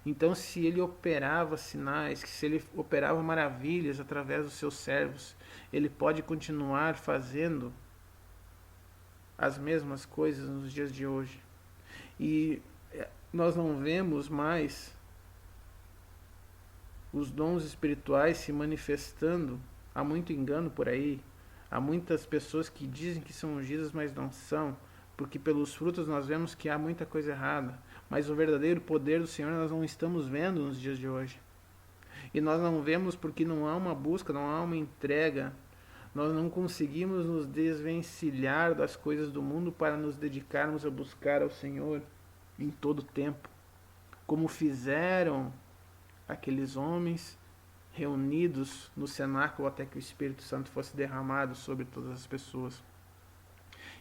Então, se Ele operava sinais, se Ele operava maravilhas através dos seus servos, Ele pode continuar fazendo as mesmas coisas nos dias de hoje. E nós não vemos mais os dons espirituais se manifestando. Há muito engano por aí. Há muitas pessoas que dizem que são ungidas, mas não são, porque pelos frutos nós vemos que há muita coisa errada. Mas o verdadeiro poder do Senhor nós não estamos vendo nos dias de hoje. E nós não vemos porque não há uma busca, não há uma entrega. Nós não conseguimos nos desvencilhar das coisas do mundo para nos dedicarmos a buscar ao Senhor em todo tempo, como fizeram aqueles homens reunidos no cenáculo até que o Espírito Santo fosse derramado sobre todas as pessoas.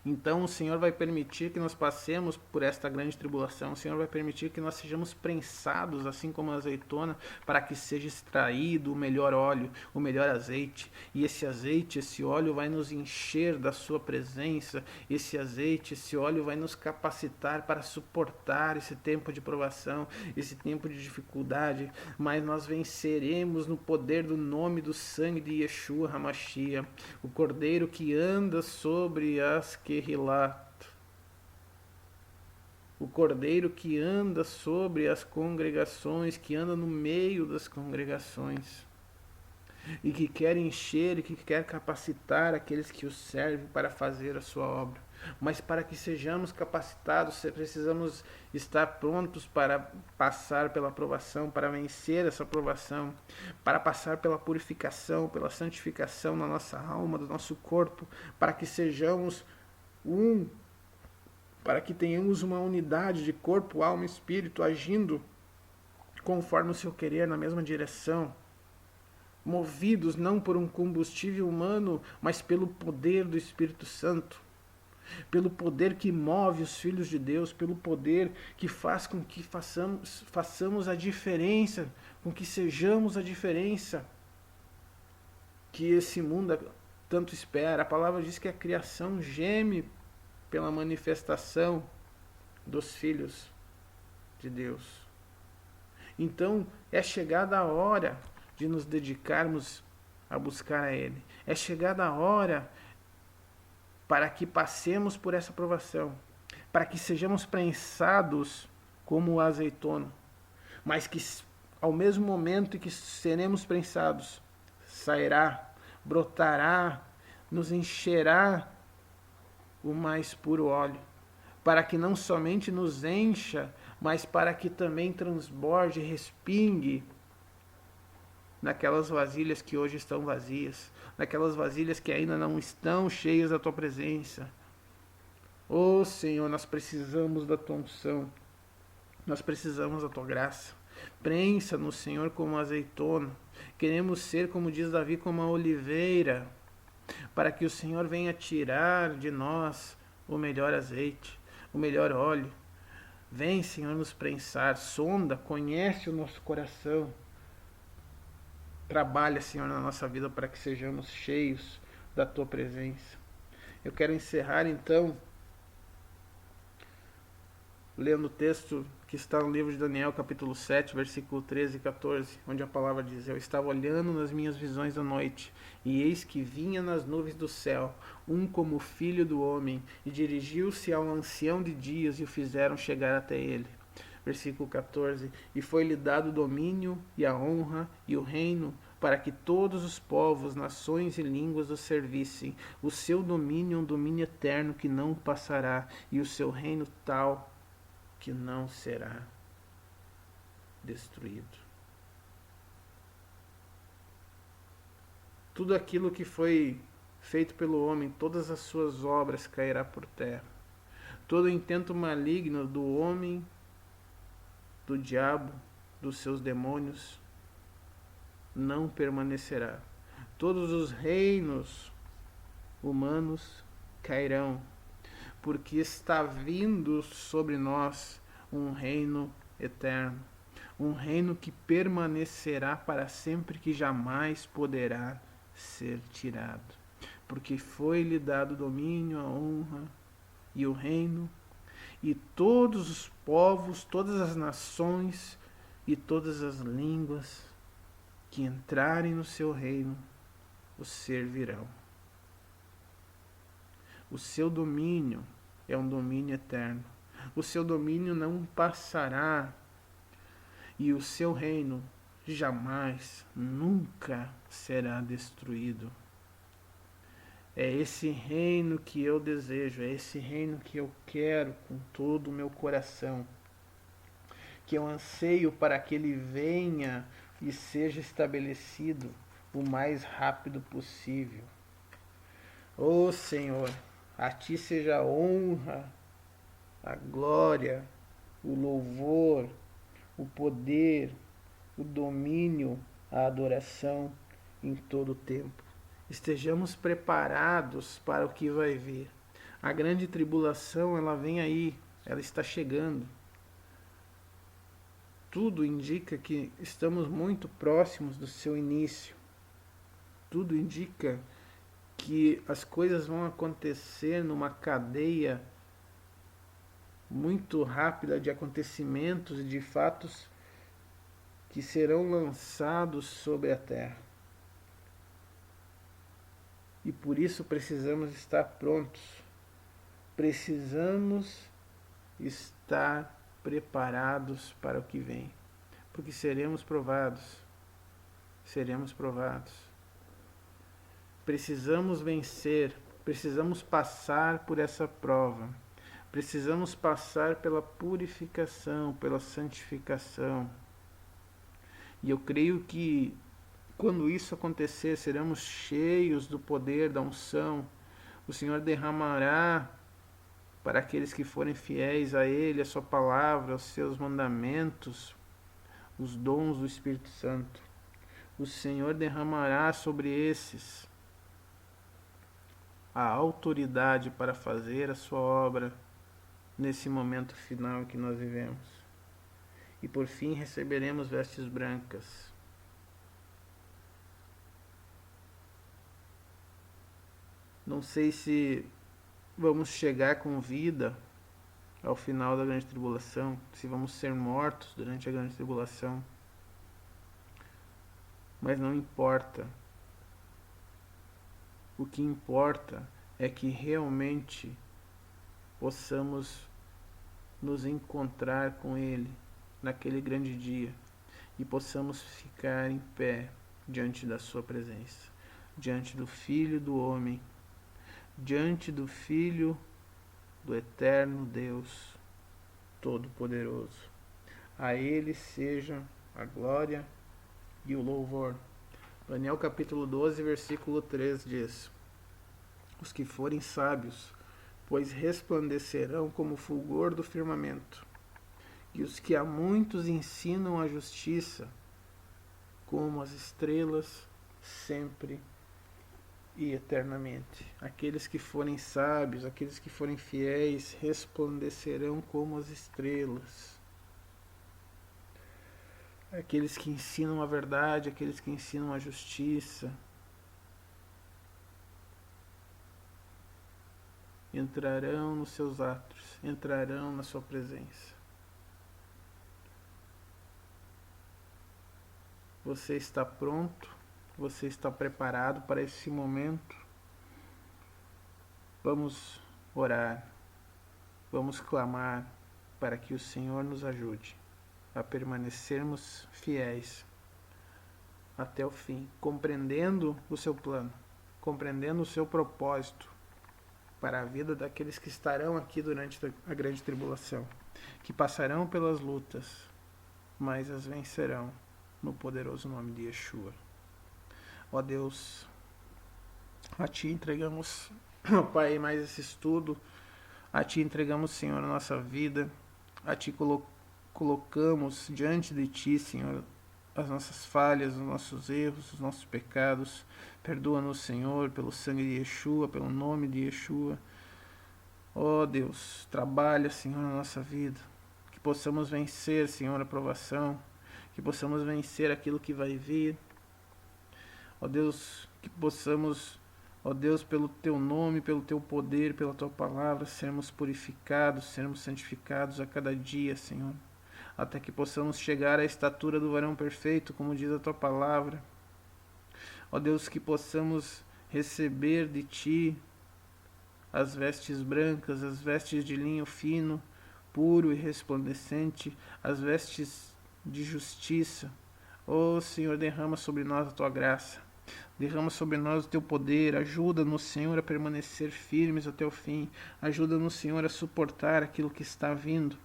Então o Senhor vai permitir que nós passemos por esta grande tribulação. O Senhor vai permitir que nós sejamos prensados, assim como a azeitona, para que seja extraído o melhor óleo, o melhor azeite. E esse azeite, esse óleo vai nos encher da sua presença. Esse azeite, esse óleo vai nos capacitar para suportar esse tempo de provação, esse tempo de dificuldade. Mas nós venceremos no poder do nome do sangue de Yeshua HaMashiach, o Cordeiro que anda sobre as Querilat, o Cordeiro que anda sobre as congregações, que anda no meio das congregações, e que quer encher e que quer capacitar aqueles que o servem para fazer a sua obra. Mas para que sejamos capacitados, precisamos estar prontos para passar pela provação, para vencer essa provação, para passar pela purificação, pela santificação na nossa alma, do nosso corpo, para que sejamos para que tenhamos uma unidade de corpo, alma e espírito agindo conforme o seu querer, na mesma direção, movidos não por um combustível humano, mas pelo poder do Espírito Santo, pelo poder que move os filhos de Deus, pelo poder que faz com que façamos a diferença, com que sejamos a diferença que esse mundo tanto espera. A palavra diz que a criação geme pela manifestação dos filhos de Deus. Então, é chegada a hora de nos dedicarmos a buscar a Ele. É chegada a hora para que passemos por essa provação, para que sejamos prensados como o azeitono, mas que ao mesmo momento em que seremos prensados, sairá, brotará, nos encherá o mais puro óleo, para que não somente nos encha, mas para que também transborde, respingue naquelas vasilhas que hoje estão vazias, naquelas vasilhas que ainda não estão cheias da tua presença. Oh Senhor, nós precisamos da tua unção, nós precisamos da tua graça. Prensa-nos, Senhor, como azeitona. Queremos ser, como diz Davi, como a oliveira, para que o Senhor venha tirar de nós o melhor azeite, o melhor óleo. Vem, Senhor, nos prensar, sonda, conhece o nosso coração. Trabalha, Senhor, na nossa vida para que sejamos cheios da tua presença. Eu quero encerrar, então, lendo o texto que está no livro de Daniel, capítulo 7, versículo 13 e 14, onde a palavra diz: Eu estava olhando nas minhas visões da noite, e eis que vinha nas nuvens do céu um como o filho do homem, e dirigiu-se ao ancião de dias, e o fizeram chegar até ele. Versículo 14: E foi-lhe dado o domínio, e a honra, e o reino, para que todos os povos, nações e línguas o servissem. O seu domínio é um domínio eterno que não passará, e o seu reino tal que não será destruído. Tudo aquilo que foi feito pelo homem, todas as suas obras cairá por terra. Todo o intento maligno do homem, do diabo, dos seus demônios, não permanecerá. Todos os reinos humanos cairão, porque está vindo sobre nós um reino eterno, um reino que permanecerá para sempre, que jamais poderá ser tirado, porque foi-lhe dado o domínio, a honra e o reino, e todos os povos, todas as nações e todas as línguas que entrarem no seu reino o servirão. O seu domínio é um domínio eterno. O seu domínio não passará. E o seu reino jamais, nunca será destruído. É esse reino que eu desejo, é esse reino que eu quero com todo o meu coração. Que eu anseio para que ele venha e seja estabelecido o mais rápido possível. Ó Senhor, a ti seja a honra, a glória, o louvor, o poder, o domínio, a adoração em todo o tempo. Estejamos preparados para o que vai vir. A grande tribulação, ela vem aí, ela está chegando. Tudo indica que estamos muito próximos do seu início. Tudo indica que as coisas vão acontecer numa cadeia muito rápida de acontecimentos e de fatos que serão lançados sobre a terra. E por isso precisamos estar prontos. Precisamos estar preparados para o que vem. Porque seremos provados. Seremos provados. Precisamos vencer. Precisamos passar por essa prova. Precisamos passar pela purificação, pela santificação. E eu creio que quando isso acontecer, seremos cheios do poder da unção. O Senhor derramará para aqueles que forem fiéis a Ele, a sua palavra, aos seus mandamentos, os dons do Espírito Santo. O Senhor derramará sobre esses a autoridade para fazer a sua obra nesse momento final que nós vivemos. E por fim receberemos vestes brancas. Não sei se vamos chegar com vida ao final da grande tribulação, se vamos ser mortos durante a grande tribulação. Mas não importa. O que importa é que realmente possamos nos encontrar com Ele naquele grande dia e possamos ficar em pé diante da Sua presença, diante do Filho do Homem, diante do Filho do Eterno Deus Todo-Poderoso. A Ele seja a glória e o louvor. Daniel capítulo 12, versículo 3 diz: os que forem sábios, pois resplandecerão como o fulgor do firmamento, e os que a muitos ensinam a justiça, como as estrelas, sempre e eternamente. Aqueles que forem sábios, aqueles que forem fiéis, resplandecerão como as estrelas. Aqueles que ensinam a verdade, aqueles que ensinam a justiça, entrarão nos seus atos, entrarão na sua presença. Você está pronto? Você está preparado para esse momento? Vamos orar, vamos clamar para que o Senhor nos ajude a permanecermos fiéis até o fim, compreendendo o seu plano, compreendendo o seu propósito para a vida daqueles que estarão aqui durante a grande tribulação, que passarão pelas lutas, mas as vencerão no poderoso nome de Yeshua. Ó Deus, a Ti entregamos, ó Pai, mais esse estudo, a Ti entregamos, Senhor, a nossa vida, a Ti colocamos diante de Ti, Senhor, as nossas falhas, os nossos erros, os nossos pecados. Perdoa-nos, Senhor, pelo sangue de Yeshua, pelo nome de Yeshua. Ó Deus, trabalha, Senhor, na nossa vida, que possamos vencer, Senhor, a provação, que possamos vencer aquilo que vai vir. Ó Deus, que possamos, ó Deus, pelo Teu nome, pelo Teu poder, pela Tua palavra, sermos purificados, sermos santificados a cada dia, Senhor, até que possamos chegar à estatura do varão perfeito, como diz a Tua palavra. Ó Deus, que possamos receber de Ti as vestes brancas, as vestes de linho fino, puro e resplandecente, as vestes de justiça. Ó Senhor, derrama sobre nós a Tua graça, derrama sobre nós o Teu poder, ajuda-nos, Senhor, a permanecer firmes até o fim, ajuda-nos, Senhor, a suportar aquilo que está vindo.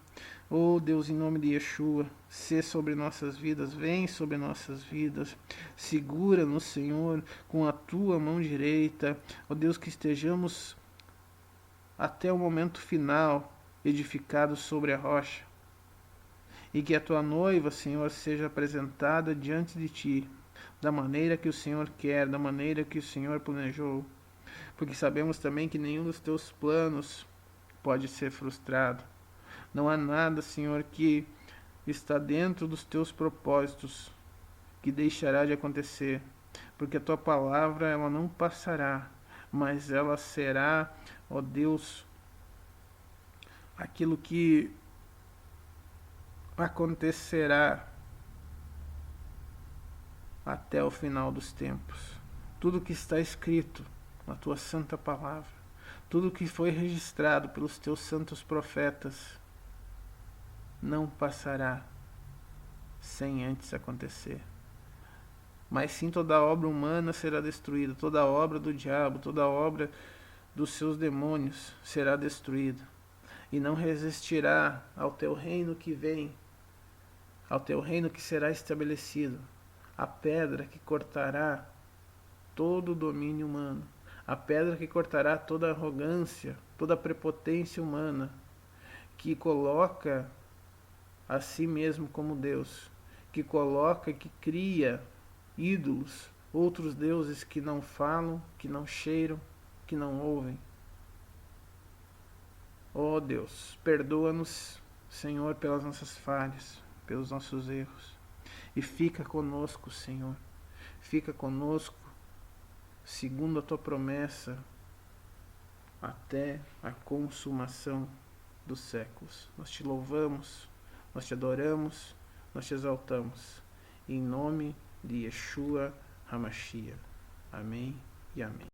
Oh Deus, em nome de Yeshua, sê sobre nossas vidas, vem sobre nossas vidas, segura-nos, Senhor, com a Tua mão direita. Oh Deus, que estejamos até o momento final edificados sobre a rocha, e que a Tua noiva, Senhor, seja apresentada diante de Ti, da maneira que o Senhor quer, da maneira que o Senhor planejou, porque sabemos também que nenhum dos Teus planos pode ser frustrado. Não há nada, Senhor, que está dentro dos Teus propósitos que deixará de acontecer, porque a Tua palavra ela não passará, mas ela será, ó Deus, aquilo que acontecerá até o final dos tempos. Tudo que está escrito na Tua santa palavra, tudo que foi registrado pelos Teus santos profetas, não passará sem antes acontecer. Mas sim, toda obra humana será destruída, toda obra do diabo, toda obra dos seus demônios será destruída, e não resistirá ao Teu reino que vem, ao Teu reino que será estabelecido, a pedra que cortará todo o domínio humano, a pedra que cortará toda a arrogância, toda a prepotência humana, que coloca a si mesmo como Deus, que coloca, que cria ídolos, outros deuses que não falam, que não cheiram, que não ouvem. Ó Deus, perdoa-nos, Senhor, pelas nossas falhas, pelos nossos erros. E fica conosco, Senhor. Fica conosco, segundo a tua promessa, até a consumação dos séculos. Nós te louvamos, nós te adoramos, nós te exaltamos. Em nome de Yeshua HaMashiach. Amém e amém.